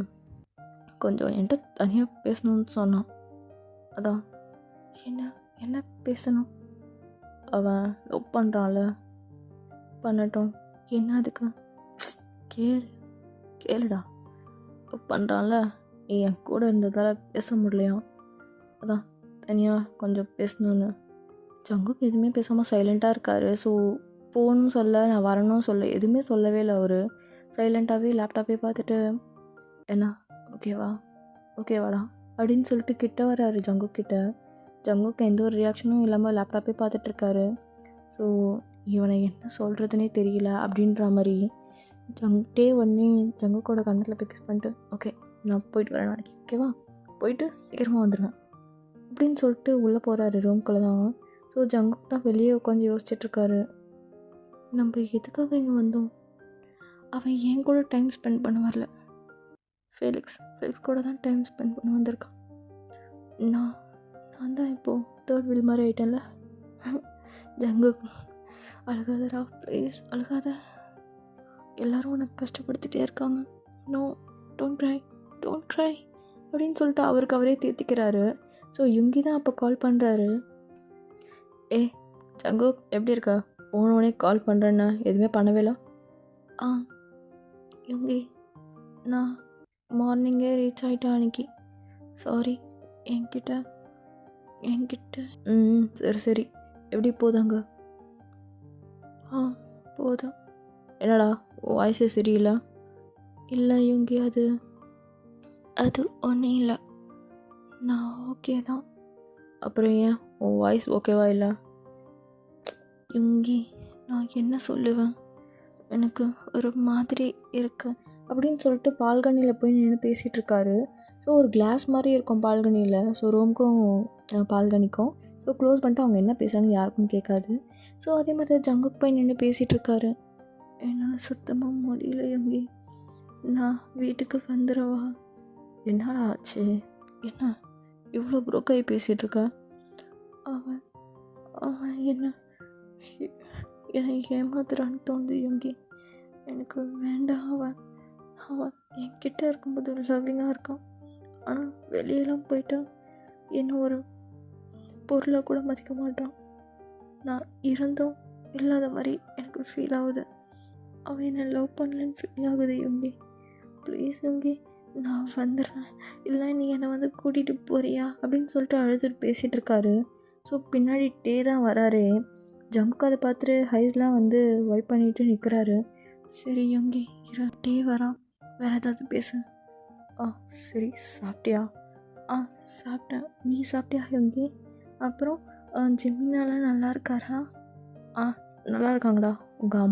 கொஞ்சம் என்கிட்ட தனியாக பேசணும்னு சொன்னான், அதான். என்ன பேசணும்? அவன் லவ் பண்ணுறான்ல, பண்ணட்டும், என்ன அதுக்கு? கேளுடா, லவ் பண்ணுறான்ல, நீ என் கூட இருந்ததால் பேச முடியலையா, அதான் தனியாக கொஞ்சம் பேசணுன்னு. ஜங்குக்கு எதுவுமே பேசாமல் சைலண்ட்டாக இருக்கார். ஸோ போகணும்னு சொல்ல, நான் வரணும்னு சொல்ல, எதுவுமே சொல்லவே இல்லை அவர். சைலண்ட்டாகவே லேப்டாப்பே பார்த்துட்டு, என்ன ஓகேவாடா அப்படின்னு சொல்லிட்டு கிட்ட வராரு ஜங்குக் கிட்ட. ஜங்குக்கு எந்த ஒரு ரியாக்ஷனும் இல்லாமல் லேப்டாப்பே பார்த்துட்ருக்காரு. ஸோ இவனை என்ன சொல்கிறதுனே தெரியல அப்படின்ற மாதிரி டே உடனே ஜங்குக்கோட கண்ணத்தில் போய் கிஸ் பண்ணிட்டு, ஓகே நான் போயிட்டு வரேன் நாளைக்கு, ஓகேவா, போயிட்டு சீக்கிரமாக வந்துடுவேன் அப்படின்னு சொல்லிட்டு உள்ளே போகிறாரு ரூம்குள்ளே தான். ஸோ ஜங்குக் தான் வெளியே உட்காந்து யோசிச்சுட்ருக்காரு, நம்ம எதுக்காக இங்கே வந்தோம்? அவன் என் கூட டைம் ஸ்பெண்ட் பண்ண வரல, ஃபெலிக்ஸ் கூட தான் டைம் ஸ்பெண்ட் பண்ண வந்திருக்கான். நான் தான் இப்போது 3rd வீல் மாதிரி ஆகிட்டேன்ல, ஜங்குக் அழுகாதடா ப்ளீஸ் அழுகாத, எல்லோரும் உனக்கு கஷ்டப்படுத்திட்டே இருக்காங்க, no don't cry don't cry அப்படின்னு சொல்லிட்டு அவருக்கு அவரே தேத்திக்கிறாரு. ஸோ யுங்கி தான் அப்போ கால் பண்ணுறாரு. ஏ ஜங்குக் எப்படி இருக்கா, போனோடனே கால் பண்ணுறேன்னா எதுவுமே பண்ணவே இல்லை. ஆ யுங்கி நான் மார்னிங்கே ரீச் ஆகிட்டேன் அன்றைக்கி, சாரி என்கிட்ட சரி சரி எப்படி போதாங்க? ஆ போதும். என்னடா வாய்ஸே சரியில்லை? இல்லை யுங்கி அது ஒன்றும் இல்லை, நான் ஓகே தான். அப்புறம் ஏன் உன் வாய்ஸ் ஓகேவா இல்லை? யுங்கி நான் என்ன சொல்லுவேன், எனக்கு ஒரு மாதிரி இருக்கு அப்படின்னு சொல்லிட்டு பால்கனியில் போய் நின்று பேசிகிட்டு இருக்காரு. ஸோ ஒரு கிளாஸ் மாதிரி இருக்கும் பால்கனியில். ஸோ ரூமுக்கும் பால்கனிக்கும் ஸோ க்ளோஸ் பண்ணிட்டு அவங்க என்ன பேசுகிறாங்கன்னு யாருக்கும் கேட்காது. ஸோ அதே மாதிரி தான் ஜங்குக் போய் நின்று பேசிகிட்டு இருக்காரு. என்னால் சுத்தமாக முடியல யுங்கி, நான் வீட்டுக்கு வந்துடவா? என்னடா ஆச்சு, என்ன இவ்வளோ புரோக்காகி பேசிகிட்ருக்க? அவன் என்னை ஏமாத்துறான்னு தோணுது யுங்கி, எனக்கு வேண்டாம். அவன் என்கிட்ட இருக்கும்போது லவ்விங்காக இருக்கான், ஆனால் வெளியெல்லாம் போயிட்டா என்ன ஒரு பொருளை கூட மதிக்க மாட்டான். நான் இருந்தும் இல்லாத மாதிரி எனக்கு ஃபீல் ஆகுது. அவன் என்னை லவ் பண்ணலன்னு ஃபீல் ஆகுது யுங்கி, ப்ளீஸ் யுங்கி நான் வந்துடுறேன், இல்லை நீ என்னை வந்து கூட்டிகிட்டு போறியா அப்படின்னு சொல்லிட்டு அழுதுட்டு பேசிகிட்டு இருக்காரு. ஸோ பின்னாடி டே தான் வராரு. ஜம்க்கு அதை பார்த்துட்டு ஹைஸ்லாம் வந்து வைப் பண்ணிட்டு நிற்கிறாரு. சரி யுங்கி இரு, டே வரான், வேறு ஏதாவது பேசு. ஆ சரி சாப்பிட்டியா? ஆ சாப்பிட்டேன், நீ சாப்பிட்டியா யுங்கி? அப்புறம் ஜிம்மினாலாம் நல்லா இருக்காரா? ஆ நல்லா இருக்காங்கடா. உங்கள்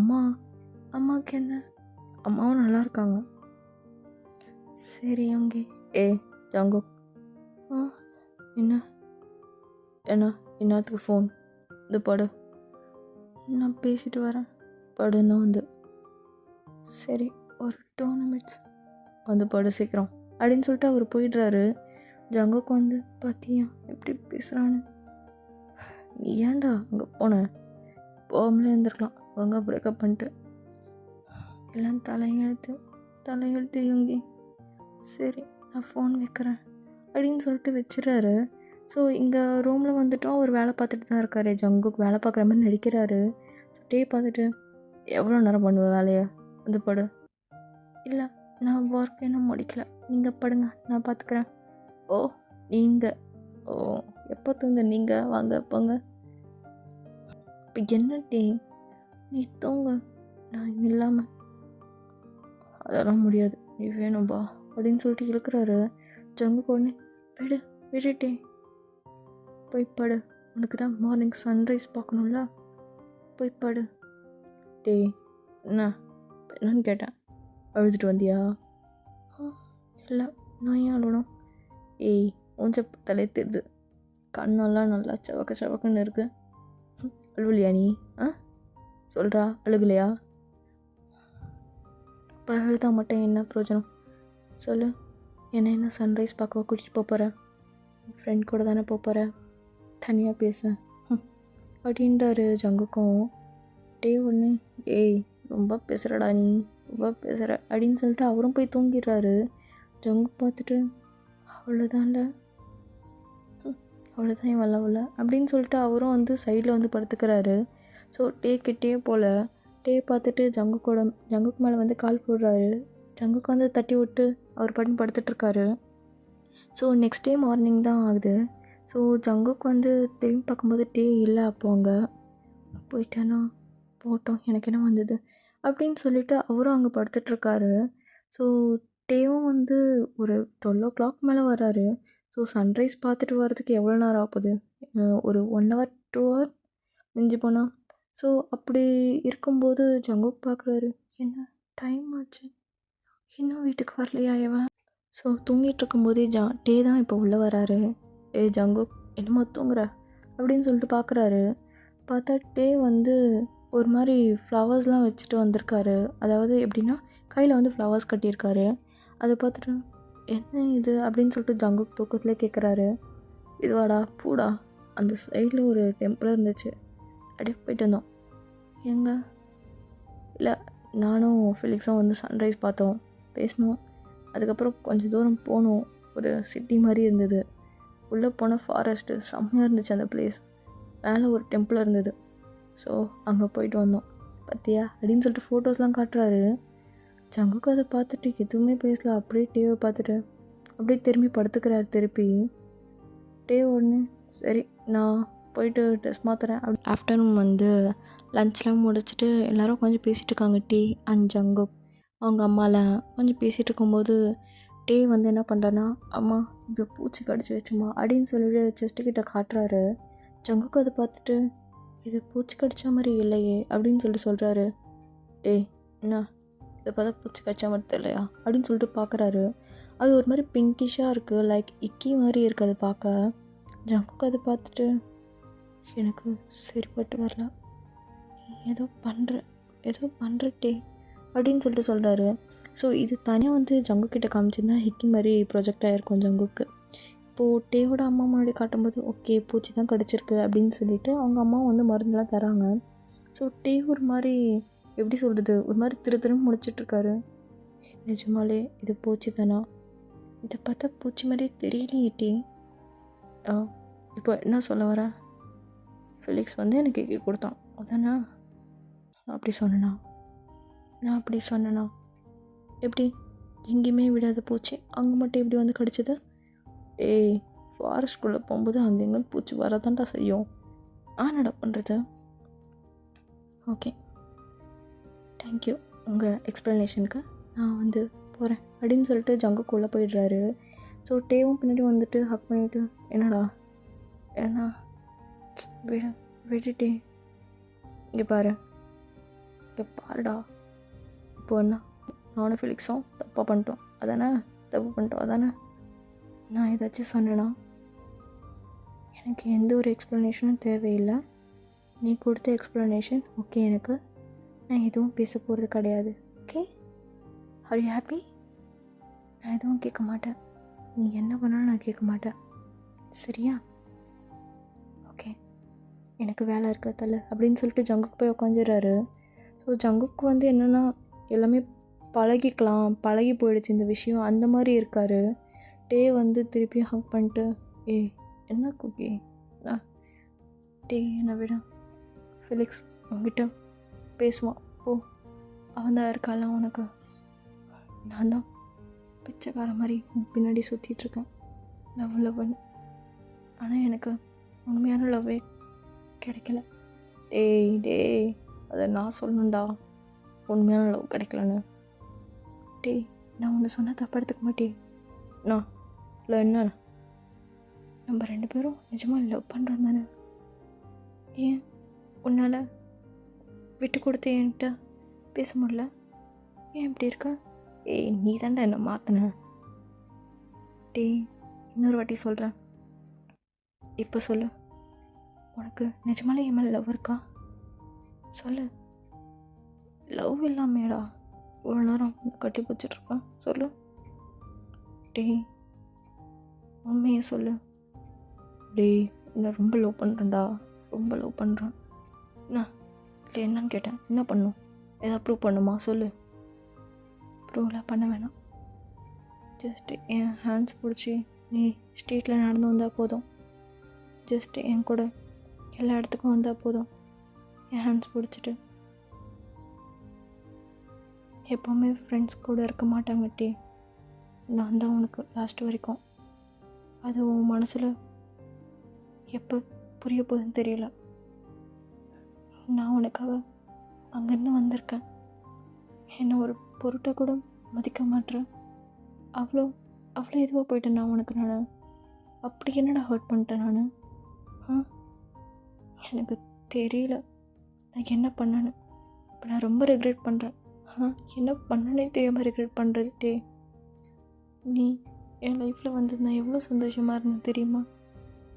அம்மாவுக்கு என்ன? அம்மாவும் நல்லா இருக்காங்க. சரி யுங்கி. ஏ ஜங்குக், ஆ என்ன என்னத்துக்கு ஃபோன்? இது படு, நான் பேசிட்டு வரேன், படுன்னு வந்து. சரி ஒரு 2 நிமிட்ஸ் வந்து படு சீக்கிரம் அப்படின்னு சொல்லிட்டு அவர் போயிடுறாரு. ஜங்குக்கு வந்து பார்த்தியா எப்படி பேசுகிறான்னு, நீ ஏன்டா அங்கே போன, போகாமலே இருந்திருக்கலாம், ஒழுங்காக பிரேக்கப் பண்ணிட்டு. எல்லாம் தலையெழுத்து யுங்கி, சரி நான் ஃபோன் வைக்கிறேன் அப்படின்னு சொல்லிட்டு வச்சிடறாரு. ஸோ இங்கே ரூமில் வந்துட்டோம், அவர் வேலை பார்த்துட்டு தான் இருக்காரு. ஜங்குக்கு வேலை பார்க்குற மாதிரி நடிக்கிறாரு. ஸோ டே பார்த்துட்டு எவ்வளோ நேரம் பண்ணுவேன் வேலையை, வந்து படு. இல்லை நான் ஒர்க் இன்னும் முடிக்கல, நீங்கள் படுங்க நான் பார்த்துக்கிறேன். ஓ நீங்கள், ஓ எப்போ தூங்க நீங்கள், வாங்க போங்க. இப்போ என்ன டே நீ தூங்க, நான் இல்லாமல் அதெல்லாம் முடியாது, நீ வேணும்பா அப்படின்னு சொல்லிட்டு இழுக்கிறாரு. ஜங்குக்கு உடனே விடுட்டே போய் படு, உனக்கு தான் மார்னிங் சன்ரைஸ் பார்க்கணும்ல, போய் படு. டே என்னன்னு கேட்டேன், அழுதுட்டு வந்தியா? இல்லை நான் ஏன் அழுவணும்? ஏய் மூஞ்ச தலை தெரியுது, கண்ணெல்லாம் நல்லா சவக்குன்னு இருக்கு, அழுவலையா நீ? சொல்கிறா அழுகலையா? இப்போ அழுதா மட்டும் என்ன பிரயோஜனம் சொல்லு, என்ன சன்ரைஸ் பார்க்கவா கூட்டிகிட்டு போகிற? ஃப்ரெண்ட் கூட தானே போகிற, தனியாக பேச அப்படின்றாரு ஜங்குக்கும். டே ஒன்று, ஏய் ரொம்ப பேசுகிறடா நீ, ரொம்ப பேசுகிற அப்படின்னு சொல்லிட்டு அவரும் போய் தூங்கிடுறாரு. ஜங்கு பார்த்துட்டு அவ்வளோதான் இவ்வளோ அப்படின்னு சொல்லிட்டு அவரும் வந்து சைடில் வந்து படுத்துக்கிறாரு. ஸோ கிட்டே போல் டே பார்த்துட்டு ஜங்குக்கு மேலே வந்து கால் போடுறாரு. ஜங்குக்கு வந்து தட்டி விட்டு அவர் பாட்டுன்னு படுத்துட்ருக்காரு. ஸோ நெக்ஸ்ட் டே மார்னிங் தான் ஆகுது. ஸோ ஜங்குக்கு வந்து திரும்பி பார்க்கும்போது டே இல்லை. அப்போ அங்கே போயிட்டேன்னா போட்டோம், எனக்கு என்ன வந்தது அப்படின்னு சொல்லிட்டு அவரும் அங்கே படுத்துட்ருக்காரு. ஸோ டேவும் வந்து ஒரு 12 o'clock மேலே வராரு. ஸோ சன்ரைஸ் பார்த்துட்டு வரதுக்கு எவ்வளோ நேரம் ஆகுது, ஒரு 1 hour 2 hour மிஞ்சி போனால். ஸோ அப்படி இருக்கும்போது ஜங்குக் பார்க்குறாரு, என்ன டைம் ஆச்சு, இன்னும் வீட்டுக்கு வரலையா இவன். ஸோ தூங்கிட்டு இருக்கும்போதே டே தான் இப்போ உள்ளே வராரு. ஜங்குக் என்னமோ தூங்குற அப்படின்னு சொல்லிட்டு பார்க்குறாரு. பார்த்தா டே வந்து ஒரு மாதிரி ஃப்ளவர்ஸ்லாம் வச்சுட்டு வந்திருக்காரு. அதாவது எப்படின்னா கையில் வந்து ஃப்ளவர்ஸ் கட்டியிருக்காரு. அதை பார்த்துட்டு என்ன இது அப்படின்னு சொல்லிட்டு ஜங்குக் தூக்கத்துலேயே கேட்குறாரு. இதுவாடா பூடா, அந்த சைடில் ஒரு டெம்பிள் இருந்துச்சு, அப்படியே போயிட்டு வந்தோம். எங்கே இல்லை, நானும் ஃபெலிக்ஸும் வந்து சன்ரைஸ் பார்த்தோம், பேசினோம். அதுக்கப்புறம் கொஞ்சம் தூரம் போனோம். ஒரு சிட்டி மாதிரி இருந்தது. உள்ளே போனால் ஃபாரஸ்ட்டு செம்மையாக இருந்துச்சு அந்த பிளேஸ். மேலே ஒரு டெம்பிள் இருந்தது. ஸோ அங்கே போயிட்டு வந்தோம். பார்த்தியா அப்படின்னு சொல்லிட்டு ஃபோட்டோஸ்லாம் காட்டுறாரு. ஜங்குக்கு அதை பார்த்துட்டு எதுவுமே பேசல. அப்படியே டேவை பார்த்துட்டு அப்படியே திரும்பி படுத்துக்கிறாரு. திருப்பி டே உடனே சரி நான் போயிட்டு ட்ரெஸ் மாற்றுறேன். ஆஃப்டர்நூன் வந்து லன்ச்லாம் முடிச்சுட்டு எல்லோரும் கொஞ்சம் பேசிகிட்டு இருக்காங்க. டே அண்ட் ஜங்குக் அவங்க அம்மாலாம் கொஞ்சம் பேசிகிட்டு இருக்கும்போது டே வந்து என்ன பண்ணுறாருன்னா, அம்மா இது பூச்சி கடிச்சு வச்சுமா அப்படின்னு சொல்லிட்டு செஸ்ட்டுக்கிட்ட காட்டுறாரு. ஜங்குக்கு அதை பார்த்துட்டு இது பூச்சி கடிச்ச மாதிரி இல்லையே அப்படின்னு சொல்லிட்டு சொல்கிறாரு. டேய் என்ன இதை பார்த்தா பூச்சி கடிச்ச மாதிரி தெரியலையா அப்படின்னு சொல்லிட்டு பார்க்குறாரு. அது ஒரு மாதிரி பிங்கிஷாக இருக்குது, லைக் இக்கி மாதிரி இருக்குது அது பார்க்க. ஜங்குக்கு அதை பார்த்துட்டு எனக்கு சரிப்பட்டு வரல, ஏதோ பண்ணுற டே அப்படின்னு சொல்லிட்டு சொல்கிறாரு. ஸோ இது தனியாக வந்து ஜங்குக்கிட்ட காமிச்சிருந்தா ஹிக்கி மாதிரி ப்ரொஜெக்ட் ஆகிருக்கும் ஜங்குக்கு. இப்போது டேவோட அம்மா முன்னாடி காட்டும்போது ஓகே பூச்சி தான் கடிச்சிருக்கு அப்படின்னு சொல்லிட்டு அவங்க அம்மா வந்து மருந்துலாம் தராங்க. ஸோ டே ஒரு மாதிரி எப்படி சொல்கிறது, ஒரு மாதிரி திருன்னு முடிச்சிட்ருக்காரு. நிஜமாலே இது பூச்சி தானா, இதை பார்த்தா பூச்சி மாதிரியே தெரியலையே டே. இப்போ என்ன சொல்ல வரேன், ஃபெலிக்ஸ் வந்து எனக்கு கேட்க கொடுத்தான் அதானே, நான் அப்படி சொன்னேனா எப்படி எங்கேயுமே விடாத பூச்சி அங்கே மட்டும் எப்படி வந்து கடிச்சது? ஏய் ஃபாரஸ்ட்குள்ளே போகும்போது அங்கே எங்கே பூச்சி வரதான்டா செய்யும், ஆனடா பண்ணுறது. ஓகே தேங்க்யூ உங்கள் எக்ஸ்ப்ளனேஷனுக்கு, நான் வந்து போகிறேன் அப்படின்னு சொல்லிட்டு ஜங்குக்குள்ளே போயிடுறாரு. ஸோ டேவும் பின்னாடி வந்துட்டு ஹக் பண்ணிவிட்டு என்னடா ஏன்னா விட்டுட்டே இங்கே பாருடா இப்போ என்ன நானும் ஃபெலிக்ஸும் தப்பு பண்ணிட்டோம் அதானே. நான் ஏதாச்சும் சொன்னேன்னா எனக்கு எந்த ஒரு எக்ஸ்ப்ளனேஷனும் தேவையில்லை. நீ கொடுத்த எக்ஸ்ப்ளனேஷன் ஓகே எனக்கு, நான் எதுவும் பேச போகிறது கிடையாது. Okay are you happy? நான் எதுவும் கேட்க மாட்டேன், நீ என்ன பண்ணாலும் நான் கேட்க மாட்டேன், சரியா? ஓகே எனக்கு வேலை இருக்க தலை அப்படின்னு சொல்லிட்டு ஜங்குக்கு போய் உட்காந்துடுறாரு. ஸோ ஜங்குக்கு வந்து என்னென்னா எல்லாமே பழகி போயிடுச்சு இந்த விஷயம், அந்த மாதிரி இருக்கார். டே வந்து திருப்பியும் ஹக் பண்ணிட்டு ஏய் என்ன குக்கி டே என்னை விட ஃபெலிக்ஸ் உங்ககிட்ட பேசுவான் போ, அவன் தான் இருக்கால உனக்கு, நான் தான் பிச்சைக்கார மாதிரி பின்னாடி சுற்றிட்டுருக்கேன் லவ் ஆனால் எனக்கு உண்மையான லவ்வே கிடைக்கல. டேய் அதை நான் சொல்லணும்டா உண்மையான லவ் கிடைக்கலன்னு. டேய் நான் ஒன்று சொன்னால் தப்பாக எடுத்துக்க மாட்டேன், நான் இல்லை என்ன நம்ம 2 பேரும் நிஜமாக லவ் பண்ணுறோம் தானே, ஏன் உன்னால் விட்டு கொடுத்து என்கிட்ட பேச முடியல, ஏன் இப்படி இருக்க? ஏய் நீ தாண்டா என்னை மாற்றின. டேய் இன்னொரு வாட்டி சொல்கிறேன், இப்போ சொல்லு, உனக்கு நிஜமாலே என் மேலே லவ் இருக்கா? சொல்லு. லவ் இல்லாமேடா ஒரு நேரம் கட்டி பிடிச்சிட்ருப்பேன், சொல்லு. டேய் உண்மையை சொல்லு. டேய் நான் ரொம்ப லவ் பண்ணுறேன். என்ன இல்லை என்னன்னு கேட்டேன், என்ன பண்ணும், எதாவது ப்ரூவ் பண்ணுமா சொல்லு. ப்ரூவ்லாம் பண்ண வேணாம், ஜஸ்ட்டு என் ஹேண்ட்ஸ் பிடிச்சி நீ ஸ்ட்ரீட்டில் நடந்து வந்தால் போதும், ஜஸ்ட்டு என் கூட எல்லா இடத்துக்கும் வந்தால் போதும், என் ஹேண்ட்ஸ் பிடிச்சிட்டு. எப்போவுமே ஃப்ரெண்ட்ஸ் கூட இருக்க மாட்டாங்க டே, நான் தான் உனக்கு லாஸ்ட் வரைக்கும். அது உன் மனசில் எப்போ புரிய போகுதுன்னு தெரியல. நான் உனக்காக அங்கேருந்து வந்திருக்கேன், என்னை ஒரு பொருட்டை கூட மதிக்க மாட்டேறேன், அவ்வளோ இதுவாக போயிட்டேன் நான் உனக்கு. நான் அப்படி என்னடா ஹர்ட் பண்ணிட்டேன் நான்? எனக்கு தெரியல நான் என்ன பண்ணேன்னு. இப்போ நான் ரொம்ப ரெக்ரெட் பண்ணுறேன், என்ன பண்ணனே தெரியாமல் ரெக்ரெட் பண்ணுறது. டே நீ என் லைஃப்பில் வந்திருந்தா எவ்வளோ சந்தோஷமாக இருந்தேன் தெரியுமா?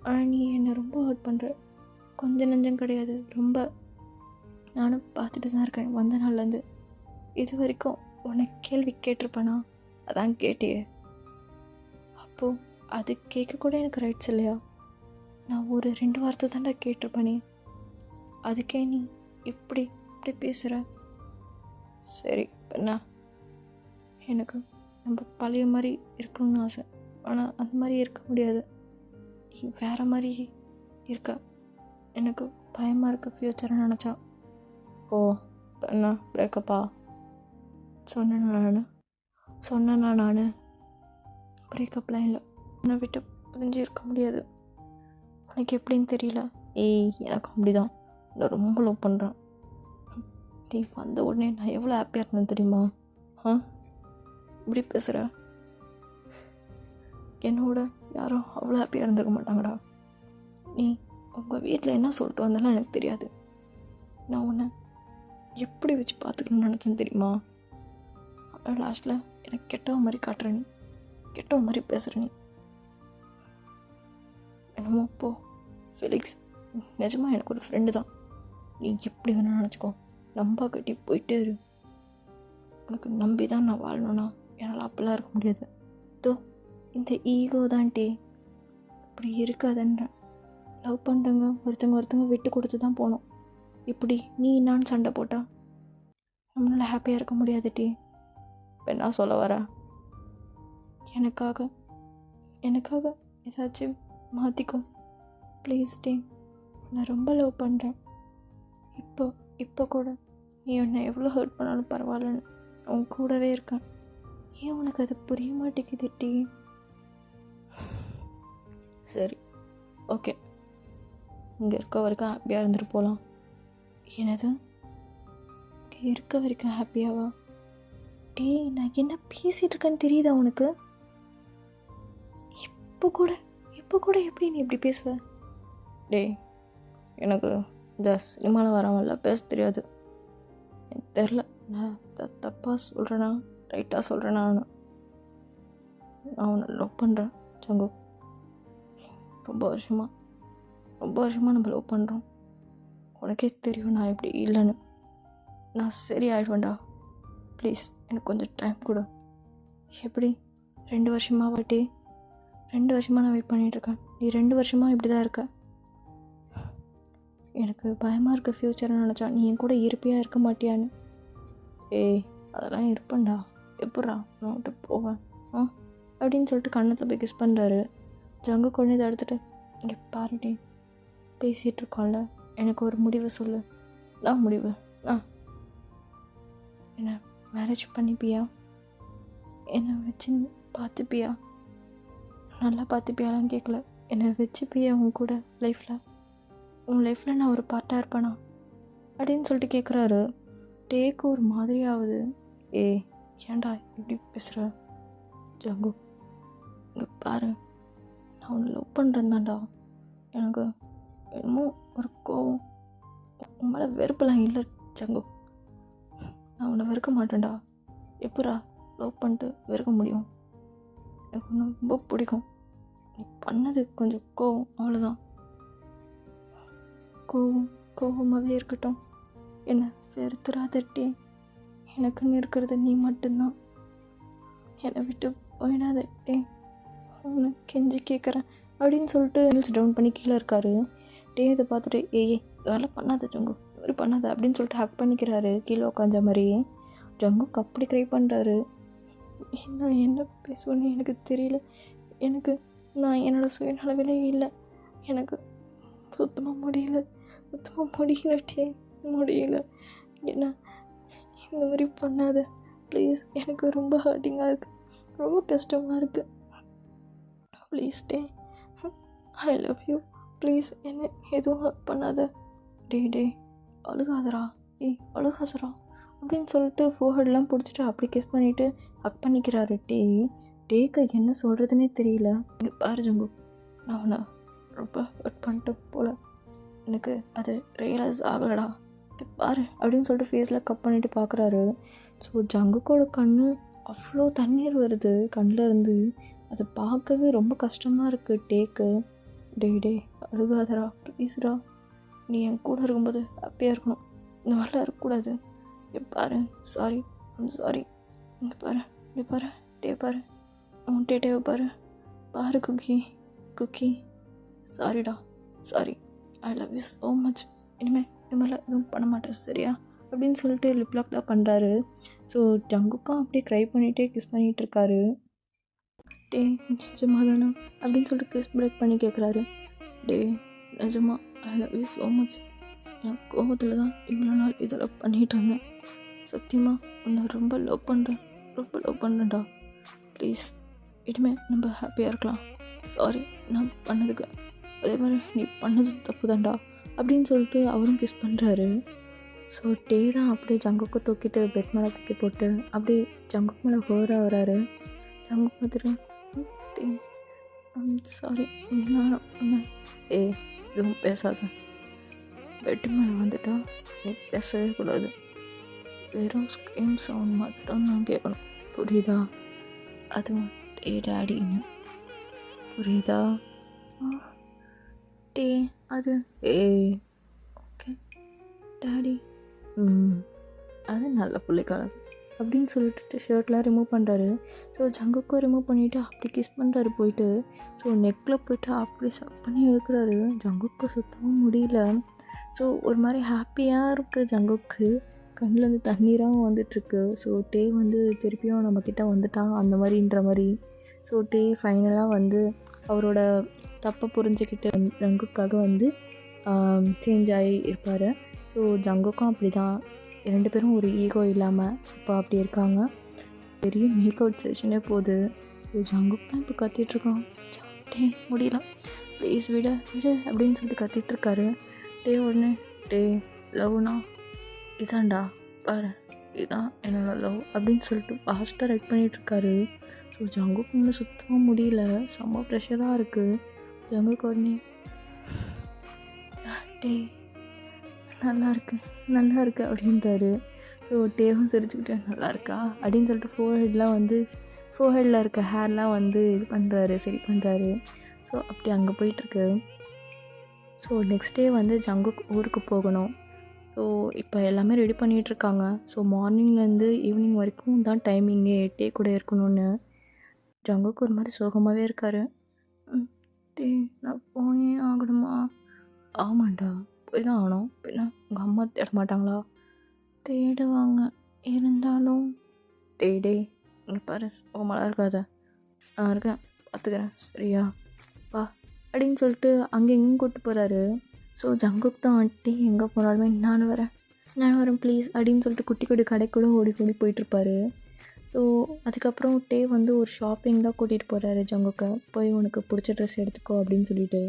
ஆனால் நீ என்னை ரொம்ப ஹர்ட் பண்ணுற, கொஞ்சம் நஞ்சம் கிடையாது, ரொம்ப. நானும் பார்த்துட்டு தான் இருக்கேன் வந்த நாள்லேருந்து இது வரைக்கும். உனக்கு கேள்வி கேட்டிருப்பேனா? அதான் கேட்டியே. அப்போது அது கேட்க கூட எனக்கு ரைட்ஸ் இல்லையா? நான் ஒரு 2 வார்த்தை தாண்டா கேட்டிருப்பேனே, அதுக்கே நீ இப்படி இப்படி பேசுகிற. சரி என்ன, எனக்கு நம்ம பழைய மாதிரி இருக்கணும்னு ஆசை, ஆனால் அந்த மாதிரி இருக்க முடியாது. நீ வேறு மாதிரி இருக்க. எனக்கு பயமாக இருக்க ஃப்யூச்சரை நினச்சா. ஓ என்ன பிரேக்கப்பா? சொன்னேன்னா நான் பிரேக்கப்லாம் இல்லை. உன்னை விட்டு புரிஞ்சு இருக்க முடியாது. உனக்கு எப்படின்னு தெரியல. ஏய் எனக்கு அப்படிதான். நான் ரொம்ப லவ் பண்ணுறேன். நீ வந்த உடனே நான் எவ்வளோ ஹாப்பியாக இருந்தேன் தெரியுமா? இப்படி பேசுகிற. என்னோட யாரும் அவ்வளோ ஹாப்பியாக இருந்திருக்க மாட்டாங்கடா. நீ உங்கள் வீட்டில் என்ன சொல்லிட்டு வந்தாலும் எனக்கு தெரியாது. நான் உன்னை எப்படி வச்சு பார்த்துக்கணும்னு நினச்சேன்னு தெரியுமா? ஆனால் லாஸ்ட்டில் எனக்கு கெட்டவ மாதிரி காட்டுற நீ, கெட்டவ மாதிரி பேசுகிற நீ. என்னமோ போ ஃபெலிக்ஸ், நிஜமாக எனக்கு ஒரு ஃப்ரெண்டு தான். நீ எப்படி வேணும்னு நினச்சிக்கோ, நம்பா கட்டி போயிட்டே இரு. உனக்கு நம்பி தான் நான் வாழணும்னா என்னால் அப்படிலாம் இருக்க முடியாது. தோ இந்த ஈகோ தான்ட்டே இப்படி இருக்காதுன்றேன். லவ் பண்ணுறவங்க ஒருத்தங்க விட்டு கொடுத்து தான் போகணும். இப்படி நீ என்னான்னு சண்டை போட்டா நம்மளால் ஹாப்பியாக இருக்க முடியாது டீ. இப்போ என்ன சொல்ல வர? எனக்காக ஏதாச்சும் மாற்றிக்கோ ப்ளீஸ் டீ. நான் ரொம்ப லவ் பண்ணுறேன். இப்போ கூட நீ என்னை எவ்வளோ ஹர்ட் பண்ணாலும் பரவாயில்லன்னு உன் கூடவே இருக்கேன். ஏன் உனக்கு அது புரிய மாட்டேங்குது டீ? சரி ஓகே, இங்கே இருக்க வரைக்கும் ஹாப்பியாக இருந்துட்டு போகலாம். என்னது இங்கே இருக்க வரைக்கும் ஹாப்பியாவா? டே நான் என்ன பேசிகிட்டு இருக்கேன்னு தெரியுதா உனக்கு? இப்போ கூட எப்படி நீ இப்படி பேசுவ? டே எனக்கு இந்த சினிமாவில் வரவங்கள பேச தெரியாது. எனக்கு தெரில நான் தப்பாக சொல்கிறேன்னா ரைட்டாக சொல்கிறேன்னா. நான் உன்னை லவ் பண்ணுறேன் சங்கு. ரொம்ப வருஷமாக நம்ம லவ் பண்ணுறோம். உனக்கே தெரியும் நான் இப்படி இல்லைன்னு. நான் சரி ஆகிடுவேன்டா. ப்ளீஸ் எனக்கு கொஞ்சம் டைம் கொடு. எப்படி 2 வருஷமாக வாட்டி 2 வருஷமாக நான் வெயிட் பண்ணிகிட்ருக்கேன். நீ 2 வருஷமாக இப்படி தான் இருக்க. எனக்கு பயமாக இருக்க ஃப்யூச்சரை நினச்சா நீ என் கூட இருப்பியாக இருக்க மாட்டியான்னு. ஏய் அதெல்லாம் இருப்பேன்டா. எப்பட்றா நான் விட்டு போவேன் அப்படின்னு சொல்லிட்டு கண்ணத்தில் போய் கிஸ் பண்ணுறாரு. ஜங்கு கொண்டு இதை எடுத்துகிட்டு, இங்கே பாருடி பேசிகிட்டு இருக்கோம்ல, எனக்கு ஒரு முடிவை சொல்லு. நான் முடிவு என்ன மேரேஜ் பண்ணிப்பியா? என்னை வச்சு பார்த்துப்பியா? நல்லா பார்த்துப்பியாலான்னு கேட்கல. என்னை வச்சுப்பியா உன் கூட உன் லைஃப்பில் நான் ஒரு பார்ட்டாக இருப்பேனா அப்படின்னு சொல்லிட்டு கேட்குறாரு. டேக்கு ஒரு மாதிரி ஆகுது. ஏன்டா இப்படி பேசுகிற ஜங்கு? இங்கே பாரு, நான் உன்னை லவ் பண்ணுறேன்தான்டா. எனக்கு என்னமோ ஒரு கோவம், உன் மேலே வெறுப்பெல்லாம் இல்லை ஜங்கு. நான் உன்னை வெறுக்க மாட்டேன்டா. எப்படா லவ் பண்ணிட்டு வெறுக்க முடியும்? எனக்கு உன்னை ரொம்ப பிடிக்கும். நீ பண்ணது கொஞ்சம் கோவம், அவ்வளோதான். கோவமாகவே இருக்கட்டும். என்னை வெறுத்துறாதட்டி. எனக்குன்னு இருக்கிறது நீ மட்டும்தான். என்னை விட்டு போயிடாதே, அவனை கெஞ்சி கேட்குறேன் அப்படின்னு சொல்லிட்டு ஹீல்ஸ் டவுன் பண்ணி கீழே இருக்காரு. இதை பார்த்துட்டு ஏய் இதெல்லாம் பண்ணாத ஜங்கு, இது பண்ணாத அப்படின்னு சொல்லிட்டு ஹக் பண்ணிக்கிறாரு கீழே உட்காந்த மாதிரி. ஜங்குக்கு அப்படி க்ரை பண்ணுறாரு. என்ன பேசுவேன்னு எனக்கு தெரியல. நான் என்னோடய சுயநலவிலே இல்லை. எனக்கு சுத்தமாக முடியல ஏன்னா இந்த மாதிரி பண்ணாத ப்ளீஸ். எனக்கு ரொம்ப ஹர்ட்டிங்காக இருக்குது, ரொம்ப கஷ்டமாக இருக்குது. Please day, I love you. Please என்ன எதுவும் ஹர்ட் பண்ணாத. டே அழுகாதரா அப்படின்னு சொல்லிட்டு ஃபோர்ஹெட்லாம் பிடிச்சிட்டு அப்படி கிஸ் பண்ணிவிட்டு ஹக் பண்ணிக்கிறாரு. டேக்கு என்ன சொல்கிறதுனே தெரியல. இங்கே பாரு ஜங்கு, நான் உன்னை ரொம்ப ஹர்ட் பண்ணிட்டேன் போல். எனக்கு அது ரியலைஸ் ஆகலடா. பாரு அப்படின்னு சொல்லிட்டு ஃபேஸில் கப் பண்ணிவிட்டு பார்க்குறாரு. ஸோ ஜங்குக்கோட கண்ணு அவ்வளோ தண்ணீர் வருது கண்ணில் இருந்து. அதை பார்க்கவே ரொம்ப கஷ்டமாக இருக்குது டேக்கு. டே அழுகாதரா ப்ளீஸ்டா. நீ என் கூட இருக்கும்போது ஹாப்பியாக இருக்கணும், இந்த மாதிரிலாம் இருக்கக்கூடாது. பாரு சாரி, சாரி. இங்கே பாரு டே பாரு, உன் டேவை பாரு குக்கி. சாரிடா, sorry. I love you so much. இனிமேல் இது மாதிரிலாம் எதுவும் பண்ண மாட்டேன் சரியா அப்படின்னு சொல்லிட்டு லிப்லாக் தான் பண்ணுறாரு. ஸோ ஜங்குக்கும் அப்படியே க்ரை பண்ணிகிட்டே கிஸ் பண்ணிகிட்ருக்காரு. டே நிஜமா தானே அப்படின்னு சொல்லிட்டு கிஸ் பிரேக் பண்ணி கேட்குறாரு. டே நிஜமா I love you so much. என் கோபத்தில் தான் இவ்வளோ நாள் இதெல்லாம் பண்ணிகிட்டு இருந்தேன். சத்தியமாக உன்னை ரொம்ப லவ் பண்ணுறேன்டா. ப்ளீஸ் இனிமேல் நம்ம ஹாப்பியாக இருக்கலாம். சாரி நான் பண்ணதுக்கு. அதே மாதிரி நீ பண்ணதும் தப்பு தான்டா அப்படின்னு சொல்லிட்டு அவரும் கிஸ் பண்ணுறாரு. ஸோ டே தான் அப்படியே ஜங்குக்கு தூக்கிட்டு பெட் மேலே தூக்கி போட்டு அப்படியே ஜங்குக்கு மேலே ஹோராக வராரு. ஜங்குக்கு பார்த்துட்டு டே சாரி நான் எதுவும் பேசாத. பெட்டு மேலே வந்துட்டா நீ பேசவே கூடாது. வெறும் ஸ்க்ரீம் சவுண்ட் மட்டும்தான் கேட்கணும். புரியுதா? அதுவும் டே டேடின்னு. புரியுதா? டே அது ஓகே டேடி அது நல்ல பிள்ளைக்காலது அப்படின்னு சொல்லிட்டு ஷர்ட்லாம் ரிமூவ் பண்ணுறாரு. ஸோ ஜங்குக்கும் ரிமூவ் பண்ணிவிட்டு அப்படி கிஸ் பண்ணுறாரு போயிட்டு. ஸோ நெக்கில் போயிட்டு அப்படி சக் பண்ணி எடுக்கிறாரு. ஜங்குக்கு சுத்தமாக முடியல. ஸோ ஒரு மாதிரி ஹாப்பியாக இருக்குது ஜங்குக்கு. கண்ணிலேருந்து தண்ணீராகவும் வந்துட்டுருக்கு. ஸோ டே வந்து திருப்பியும் நம்மக்கிட்ட வந்துட்டான் அந்த மாதிரின்ற மாதிரி. ஸோ டே ஃபைனலாக வந்து அவரோட தப்பை புரிஞ்சுக்கிட்டு ஜங்குக்காக வந்து சேஞ்ச் ஆகி இருப்பார். ஸோ ஜங்குக்கும் அப்படி தான். 2 பேரும் ஒரு ஈகோ இல்லாமல் இப்போ அப்படி இருக்காங்க. பெரிய மேக் அவுட் செஷனே போகுது. ஸோ ஜங்குக்கு தான் இப்போ கத்திகிட்ருக்கான். டே முடியல ப்ளீஸ் விட அப்படின்னு சொல்லிட்டு கத்திகிட்ருக்காரு. டே உடனே டே லவ்னா இதான்டா பாரு, இதுதான் என்னோட லவ் அப்படின்னு சொல்லிட்டு ஃபாஸ்ட்டாக ரைட் பண்ணிகிட்ருக்காரு. ஸோ ஜங்குக்கு இன்னும் சுத்தமாக முடியல. செம்ம ப்ரெஷராக இருக்குது. ஜங்குக்கு உடனே டே நல்லா இருக்கு அப்படின்றாரு. ஸோ டேவும் சிரிச்சுக்கிட்டு நல்லா இருக்கா அப்படின்னு சொல்லிட்டு ஃபோர்ஹெட்டில் இருக்க ஹேர்லாம் வந்து சரி பண்ணுறாரு. ஸோ அப்படி அங்கே போயிட்டுருக்கு. ஸோ நெக்ஸ்ட் டே வந்து ஜங்குக்கு ஊருக்கு போகணும். ஸோ இப்போ எல்லாமே ரெடி பண்ணிகிட்ருக்காங்க. ஸோ மார்னிங்லேருந்து ஈவினிங் வரைக்கும் தான் டைமிங்கே டே கூட இருக்கணும்னு. ஜங்குக்கு ஒரு மாதிரி சோகமாகவே இருக்கார். டே நான் போயே ஆகணுமா? ஆமாண்டா போய் தான் ஆகணும். பின்ன உங்கள் அம்மா தேட மாட்டாங்களா? தேடுவாங்க. இருந்தாலும் டே இங்கே பாரு சோகமாலாம் இருக்காத, நான் இருக்கேன் பார்த்துக்கிறேன் சரியா வா அப்படின்னு சொல்லிட்டு அங்கே எங்கேயும் கூப்பிட்டு போகிறாரு. ஸோ ஜங்குக்கு தான் ஆண்டி எங்கே போனாலுமே நானும் வரேன் ப்ளீஸ் அப்படின்னு சொல்லிட்டு குட்டி கடை கூட ஓடி போயிட்டுருப்பாரு. ஸோ அதுக்கப்புறம் டே வந்து ஒரு ஷாப்பிங் தான் கூட்டிகிட்டு போகிறாரு ஜங்குக்கு. போய் உனக்கு பிடிச்ச ட்ரெஸ் எடுத்துக்கோ அப்படின்னு சொல்லிட்டு.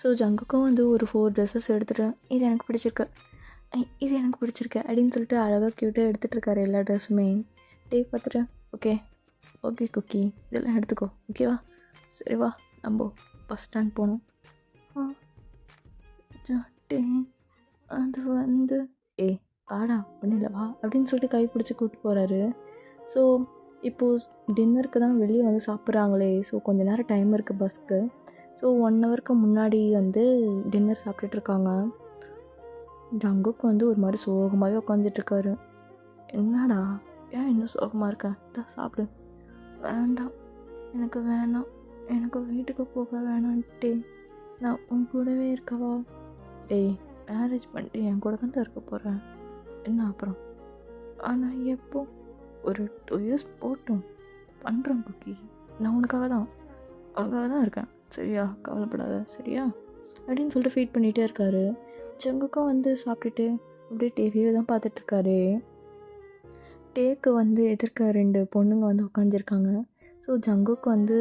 ஸோ ஜங்குக்கும் வந்து ஒரு 4 ட்ரெஸ்ஸஸ் எடுத்துகிட்டு இது எனக்கு பிடிச்சிருக்கு அப்படின்னு சொல்லிட்டு அழகாக க்யூட்டாக எடுத்துகிட்ருக்காரு எல்லா ட்ரெஸ்ஸுமே. டே பார்த்துட்டு ஓகே குக்கி இதெல்லாம் எடுத்துக்கோ ஓகேவா, சரி வா நம்ம பஸ் ஸ்டாண்ட் போகணும். டே அது வந்து ஆடா ஒன்றும் இல்லை வா அப்படின்னு சொல்லிட்டு கை பிடிச்சி கூப்பிட்டு போகிறாரு. ஸோ இப்போது டின்னருக்கு தான் வெளியே வந்து சாப்பிட்றாங்களே. ஸோ கொஞ்சம் நேரம் டைம் இருக்குது பஸ்ஸுக்கு. ஸோ 1 ஹவருக்கு முன்னாடி வந்து டின்னர் சாப்பிட்டுட்ருக்காங்க. ஜங்குக்கு வந்து ஒரு மாதிரி சோகமாகவே உட்காந்துட்ருக்காரு. என்னடா ஏன் இன்னும் சோகமாக இருக்கேன்? தான் சாப்பிடு. வேண்டாம் எனக்கு வேணாம், எனக்கு வீட்டுக்கு போக வேணான்ட்டே, நான் உன் கூடவே இருக்கவா? மேரேஜ் பண்ணிட்டு என் கூட தான் இருக்க போகிறேன். என்ன அப்புறம்? ஆனால் எப்போ? ஒரு 2 இயர்ஸ் போட்டும் பண்ணுறேன் குக்கி. நான் உனக்காக தான் இருக்கேன் சரியா, கவலைப்படாத சரியா அப்படின்னு சொல்லிட்டு ஃபீட் பண்ணிகிட்டே இருக்காரு. ஜங்குக்கும் வந்து சாப்பிட்டுட்டு அப்படியே டிவியை தான் பார்த்துட்ருக்காரு. டேக்கு வந்து எதிர்க்க 2 பொண்ணுங்க வந்து உட்காந்துருக்காங்க. ஸோ ஜங்குக்கு வந்து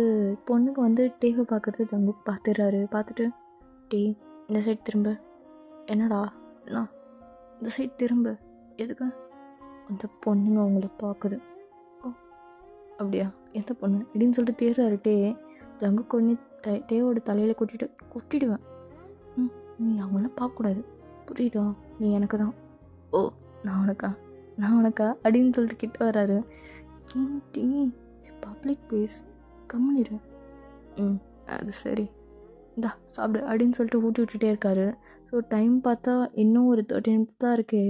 பொண்ணுங்க வந்து டேவை பார்க்குறது ஜங்குக்கு பார்த்துடுறாரு. பார்த்துட்டு டே இந்த சைட் திரும்ப. என்னடா நான் இந்த சைட் திரும்ப எதுக்கு? அந்த பொண்ணுங்க அவங்கள பார்க்குது. ஓ அப்படியா எந்த பொண்ணு அப்படின்னு சொல்லிட்டு தேடுறாரு டே. ஜங்குக்கு ஒன்று டேவோட தலையில் கொட்டிடுவேன். நீ அவங்களாம் பார்க்கக்கூடாது புரியுதா? நீ எனக்கு தான். ஓ நான் உனக்கா அப்படின்னு சொல்லிட்டு கிட்ட வராரு. டீ பப்ளிக் பிளேஸ் கம்முனிரு. அது சரி இந்தா சாப்பிடு அப்படின்னு சொல்லிட்டு ஊட்டி விட்டுட்டே இருக்காரு. ஸோ டைம் பார்த்தா இன்னும் ஒரு 30 நிமிஷம் தான் இருக்கே.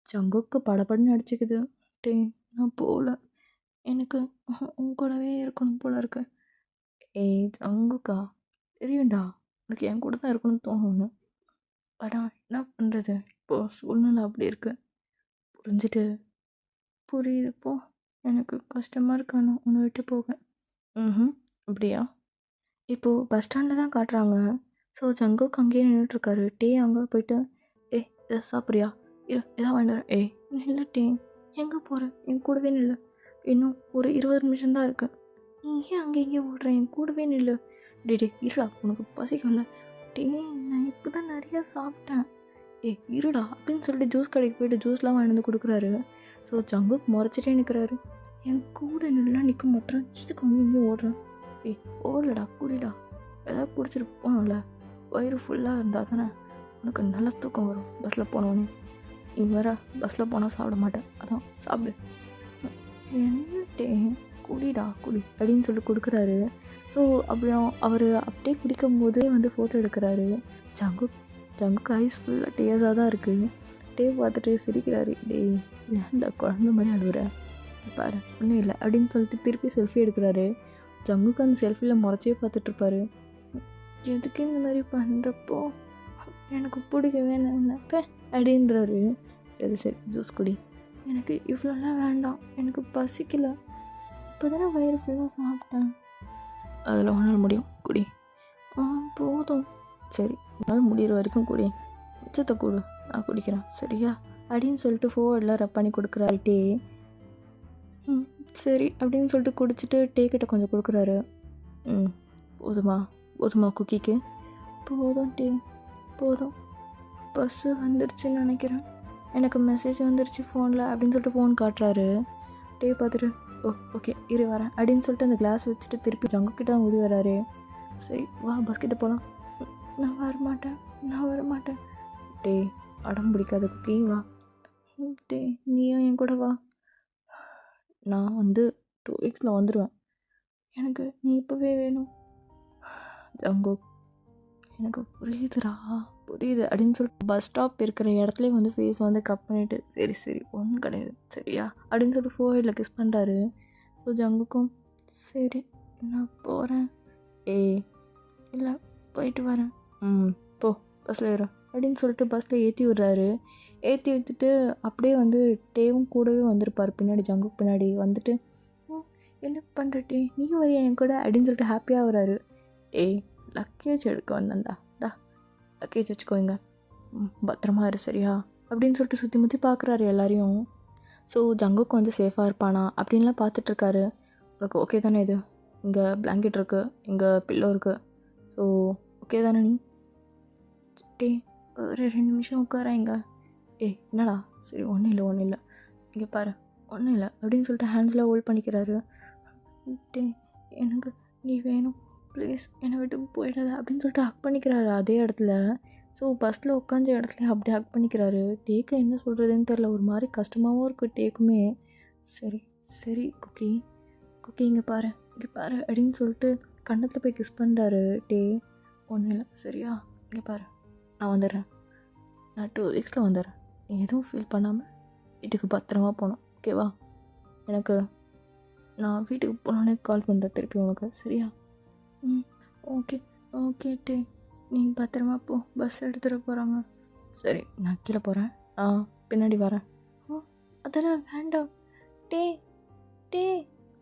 ஜங்குக்கு படப்படன்னு அடிச்சுக்குது. டே நான் போகல, எனக்கு உன் கூடவே இருக்கணும் போல இருக்கு. ஜங்குக்கா தெரியும்டா உனக்கு என் கூட தான் இருக்கணும்னு தோணும். அடா என்ன பண்ணுறது, இப்போ சூழ்நிலை அப்படி இருக்கு. புரிஞ்சுட்டு புரியுது போ. எனக்கு கஷ்டமாக இருக்கானு உன்னை விட்டு போக. ம். அப்படியா? இப்போது பஸ் ஸ்டாண்டில் தான் காட்டுறாங்க. ஸோ ஜங்குக் அங்கேயே நின்றுட்டுருக்காரு. டே அங்கே போயிட்டு இதை சாப்பிட்றியா? எதா வாங்கிட்டு வரேன். நில்லு டே, எங்கே போகிற? என் கூடவே நில்லு. இன்னும் ஒரு 20 நிமிஷம் தான் இருக்குது. இங்கேயும் அங்கே இங்கேயும் ஓடுறேன், என் கூடவே நில்லு. டே இருடா, உனக்கு பசிக்கும்ல? டே, நான் இப்போ தான் நிறையா சாப்பிட்டேன். இருடா அப்படின்னு சொல்லிட்டு ஜூஸ் கடைக்கு போயிட்டு ஜூஸ்லாம் வாங்கிட்டு வந்து கொடுக்குறாரு. ஸோ ஜங்குக் முறைச்சிட்டே நிற்கிறாரு. என் கூட நில்லாம் நிற்க மாட்டேறேன், இதுக்கு அங்கே இங்கேயும் ஓடுறேன். ஓடலடா, குடிடா, ஏதாவது குடிச்சிட்டு போகணும்ல. வயிறு ஃபுல்லாக இருந்தால் தானே உனக்கு நல்ல தூக்கம் வரும். பஸ்ஸில் போனோடனே நீ வேற பஸ்ஸில் போனால் சாப்பிட மாட்டேன், அதான் சாப்பிடு. என்னட்டே, குடிடா குடி அப்படின்னு சொல்லிட்டு கொடுக்குறாரு. ஸோ அப்புறம் அவர் அப்படியே குடிக்கும் போதே வந்து ஃபோட்டோ எடுக்கிறாரு. ஜங்குக்கு ஐஸ் ஃபுல்லாக டேஸாக தான் இருக்குது. டே பார்த்துட்டு சிரிக்கிறாரு. ஏன்டா குழந்த மாதிரி அழுவுற? பாரு ஒன்றும் இல்லை அப்படின்னு சொல்லிட்டு திருப்பி செல்ஃபி எடுக்கிறாரு. ஜங்குக்கு அந்த செல்ஃபியில் முறைச்சே பார்த்துட்ருப்பாரு. எதுக்கு இந்த மாதிரி பண்ணுறப்போ எனக்கு பிடிக்கவே நினைப்ப அப்படின்றாரு. சரி ஜூஸ் குடி. எனக்கு இவ்வளோலாம் வேண்டாம், எனக்கு பசிக்கல, இப்போ தானே வயிறு ஃபுல்லாக சாப்பிட்டேன். அதில் ஒன்றால் முடியும், குடி. போதும். சரி, உன்னால் முடிகிற வரைக்கும் குடி, மிச்சத்தை கொடு, நான் குடிக்கிறேன் சரியா அப்படின்னு சொல்லிட்டு ஃபோர்டில் ரப் பண்ணி கொடுக்குறாரு டே. சரி அப்படின்னு சொல்லிட்டு குடிச்சிட்டு டே கிட்ட கொஞ்சம் கொடுக்குறாரு. போதுமா குக்கிக்கு? போதும் டே, போதும். பஸ்ஸு வந்துடுச்சுன்னு நினைக்கிறேன், எனக்கு மெசேஜ் வந்துடுச்சு ஃபோனில் அப்படின்னு சொல்லிட்டு ஃபோன் காட்டுறாரு. டே பார்த்துட்டு ஓகே இரு வரேன் அப்படின்னு சொல்லிட்டு அந்த கிளாஸ் வச்சுட்டு திருப்பி ஜங்குக்கிட்ட தான் ஓடி வராரு. சரி வா பஸ் கிட்ட போகலாம். நான் வரமாட்டேன். டே அடம் பிடிக்காத குக்கி, வா. டே நீயும் என் கூட வா. நான் 2 வீக்ஸில் வந்துடுவேன், எனக்கு நீ இப்போவே வேணும். ஜங்குக், எனக்கு புரியுது அப்படின்னு சொல்லிட்டு பஸ் ஸ்டாப் இருக்கிற இடத்துல வந்து ஃபேஸ் வந்து கட் பண்ணிவிட்டு சரி ஒன்றும் கிடையாது சரியா அப்படின்னு சொல்லிட்டு ஃபோர்ஹெட்டில் கிஸ் பண்ணுறாரு. ஸோ ஜங்குக்கும் சரி நான் போகிறேன். இல்லை போயிட்டு வரேன். போ பஸ்ஸில் ஏறும் அப்படின்னு சொல்லிட்டு பஸ்ஸில் ஏற்றி விடுறாரு. ஏற்றி விட்டுட்டு அப்படியே வந்து டேவும் கூடவே வந்திருப்பார் பின்னாடி. ஜங்குக் பின்னாடி வந்துட்டு என்ன பண்ணுற டே, நீ வரியா என் கூட அப்படின்னு சொல்லிட்டு ஹாப்பியாக வராரு. லக்கேஜ் எடுக்க வந்தேன்டா, லக்கேஜ் வச்சுக்கோங்க, பத்திரமா இரு சரியா அப்படின்னு சொல்லிட்டு சுற்றி முற்றி பார்க்குறாரு எல்லாரையும். ஸோ ஜங்குக்கு வந்து சேஃபாக இருப்பானா அப்படின்லாம் பார்த்துட்ருக்காரு. உனக்கு ஓகே தானே? இது இங்கே பிளாங்கெட் இருக்குது, இங்கே பில்லோ இருக்குது, ஸோ ஓகே தானே? நீ டே ஒரு 2 நிமிஷம் உட்காரேங்க. என்னடா? சரி ஒன்றும் இல்லை இங்கே பாரு ஒன்றும் இல்லை அப்படின்னு சொல்லிட்டு ஹேண்ட்ஸில் ஹோல்ட் பண்ணிக்கிறாரு. டே எனக்கு நீ வேணும் ப்ளீஸ், என்னை விட்டு போயிடாத அப்படின்னு சொல்லிட்டு ஹக் பண்ணிக்கிறாரு அதே இடத்துல. ஸோ பஸ்ஸில் உட்காந்த இடத்துல அப்படி ஹக் பண்ணிக்கிறாரு. டேக்கு என்ன சொல்கிறதுன்னு தெரில, ஒரு மாதிரி கஷ்டமாகவும் இருக்குது டேக்குமே. சரி குக்கி இங்கே பாரு அப்படின்னு சொல்லிட்டு கன்னத்தில் போய் கிஸ் பண்ணுறாரு டே. ஒன்றும் இல்லை சரியா, இங்கே பாரு நான் வந்துடுறேன், நான் 2 வீக்ஸில் வந்துடுறேன், நீ எதுவும் ஃபீல் பண்ணாமல் வீட்டுக்கு பத்திரமா போகணும் ஓகேவா? நான் வீட்டுக்கு போனோடனே கால் பண்ணுறேன் திருப்பி உனக்கு சரியா? ஓகே டே, நீ பத்திரமா போ, பஸ் எடுத்துகிட்டு போகிறாங்க. சரி நான் கீழே போகிறேன், பின்னாடி வரேன். அதெல்லாம் வேண்டாம் டே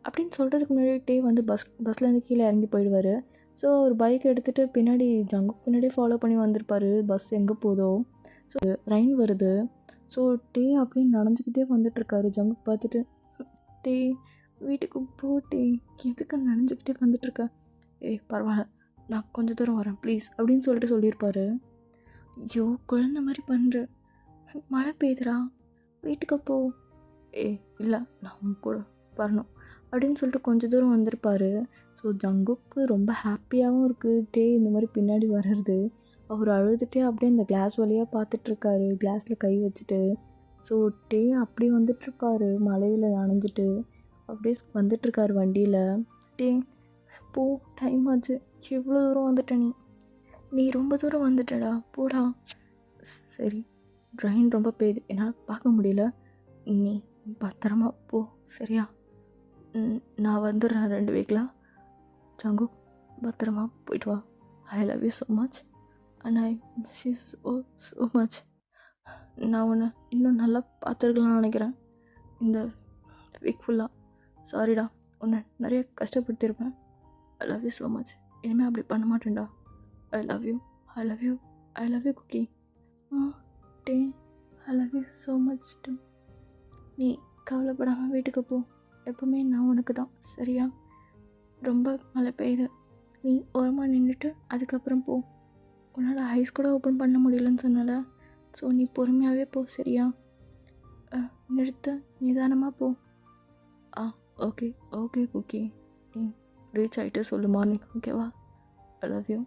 அப்படின்னு சொல்கிறதுக்கு முன்னாடி டே வந்து பஸ்லேருந்து கீழே இறங்கி போயிடுவார். ஸோ ஒரு பைக் எடுத்துகிட்டு பின்னாடி ஜங்குக்கு பின்னாடி ஃபாலோ பண்ணி வந்திருப்பார். பஸ் எங்கே போதோ. ஸோ ரெயின் வருது. ஸோ டே அப்படின்னு நனைஞ்சிக்கிட்டே வந்துட்டுருக்காரு. ஜங்குக்கு பார்த்துட்டு டே வீட்டுக்கு போ டே, எதுக்கு நனைஞ்சிக்கிட்டே வந்துட்டுருக்க? பரவாயில்ல நான் கொஞ்சம் தூரம் வரேன் ப்ளீஸ் அப்படின்னு சொல்லியிருப்பாரு. ஐயோ குழந்த மாதிரி பண்ணுற, மழை பெய்யுதுரா, வீட்டுக்கு போ. இல்லை நான் உன் கூட வரணும் அப்படின்னு சொல்லிட்டு கொஞ்சம் தூரம் வந்திருப்பார். ஸோ ஜங்குக்கு ரொம்ப ஹாப்பியாகவும் இருக்குது டே இந்த மாதிரி பின்னாடி வர்றது. அவர் அழுதுகிட்டே அப்படியே அந்த கிளாஸ் வழியாக பார்த்துட்ருக்காரு, கிளாஸில் கை வச்சுட்டு. ஸோ டே அப்படி வந்துட்டுருப்பாரு மழையில் நனைஞ்சிட்டு அப்படியே வந்துட்டுருக்காரு வண்டியில். டே போ, டைம் ஆச்சு, எவ்வளோ தூரம் வந்துட்ட நீ ரொம்ப தூரம் வந்துட்டடா, போடா. சரி ட்ரெயின் ரொம்ப பெய்யுது, என்னால் பார்க்க முடியல, நீ பத்திரமா போ சரியா? நான் வந்துடுறேன் 2 வீக்கில். ஜங்குக் பத்திரமா போயிட்டு வா. ஐ love you so much and I miss you so much. நான் உன்னை இன்னும் நல்லா பார்த்துருக்கலாம்னு நினைக்கிறேன் இந்த வீக் ஃபுல்லாக. சாரிடா, உன்னை நிறைய கஷ்டப்படுத்தியிருப்பேன். I love you so much. இனிமேல் அப்படி பண்ண மாட்டேன்டா. I love you, I love you, I love you cookie. டே, I love you so much too. நீ கவலைப்படாமல் வீட்டுக்கு போ. எப்போவுமே நான் உனக்கு தான், சரியா? ரொம்ப மழை பெய்யுது, நீ ஓரமாக நின்றுட்டு அதுக்கப்புறம் போ. உன்னால் ஐஸ் கூட ஓப்பன் பண்ண முடியலன்னு சொன்னல, ஸோ நீ பொறுமையாகவே போ, சரியா? நிறுத்து, நிதானமாக போ. ஓகே ஓகே குக்கி, நீ ரீச் ஆகிட்டு சொல்லு மார்னிங், ஓகேவா? ஐ லவ் யூ.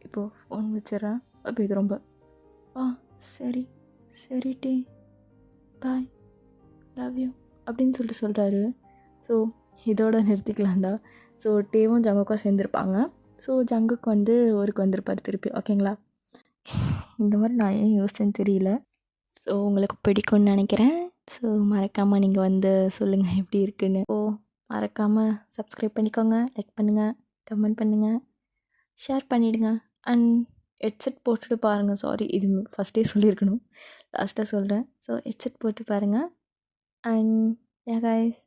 இப்போது ஃபோன் வச்சிடறேன். அப்போ இது ரொம்ப சரி சரி டே, பாய், லவ் யூ அப்படின்னு சொல்கிறாரு. ஸோ இதோட நிறுத்திக்கலாம்டா. ஸோ டேவும் ஜங்குக்கும் சேர்ந்துருப்பாங்க. ஸோ ஜங்குக்கு ஊருக்கு வந்திருப்பார் திருப்பி, ஓகேங்களா? இந்த மாதிரி நான் ஏன் யோசிச்சேன்னு தெரியல. ஸோ உங்களுக்கு பிடிக்கும்னு நினைக்கிறேன். ஸோ மறக்காமல் நீங்கள் சொல்லுங்கள் எப்படி இருக்குன்னு. மறக்காமல் சப்ஸ்கிரைப் பண்ணிக்கோங்க, லைக் பண்ணுங்கள், கமெண்ட் பண்ணுங்கள், ஷேர் பண்ணிவிடுங்க. அண்ட் ஹெட்செட் போட்டுட்டு பாருங்கள். சாரி, இது ஃபஸ்ட்டே சொல்லியிருக்கணும், லாஸ்ட்டாக சொல்கிறேன். ஸோ ஹெட்செட் போட்டு பாருங்கள். And yeah guys,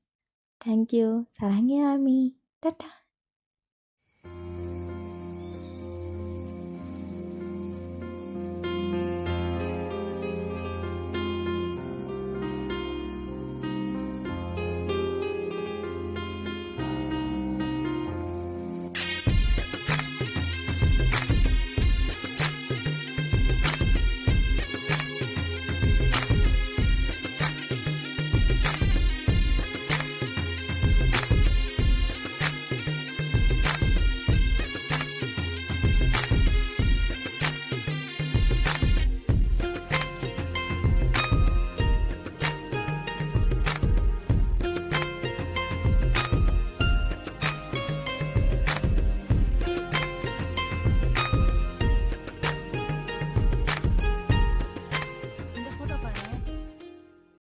thank you. Saranya army, tata.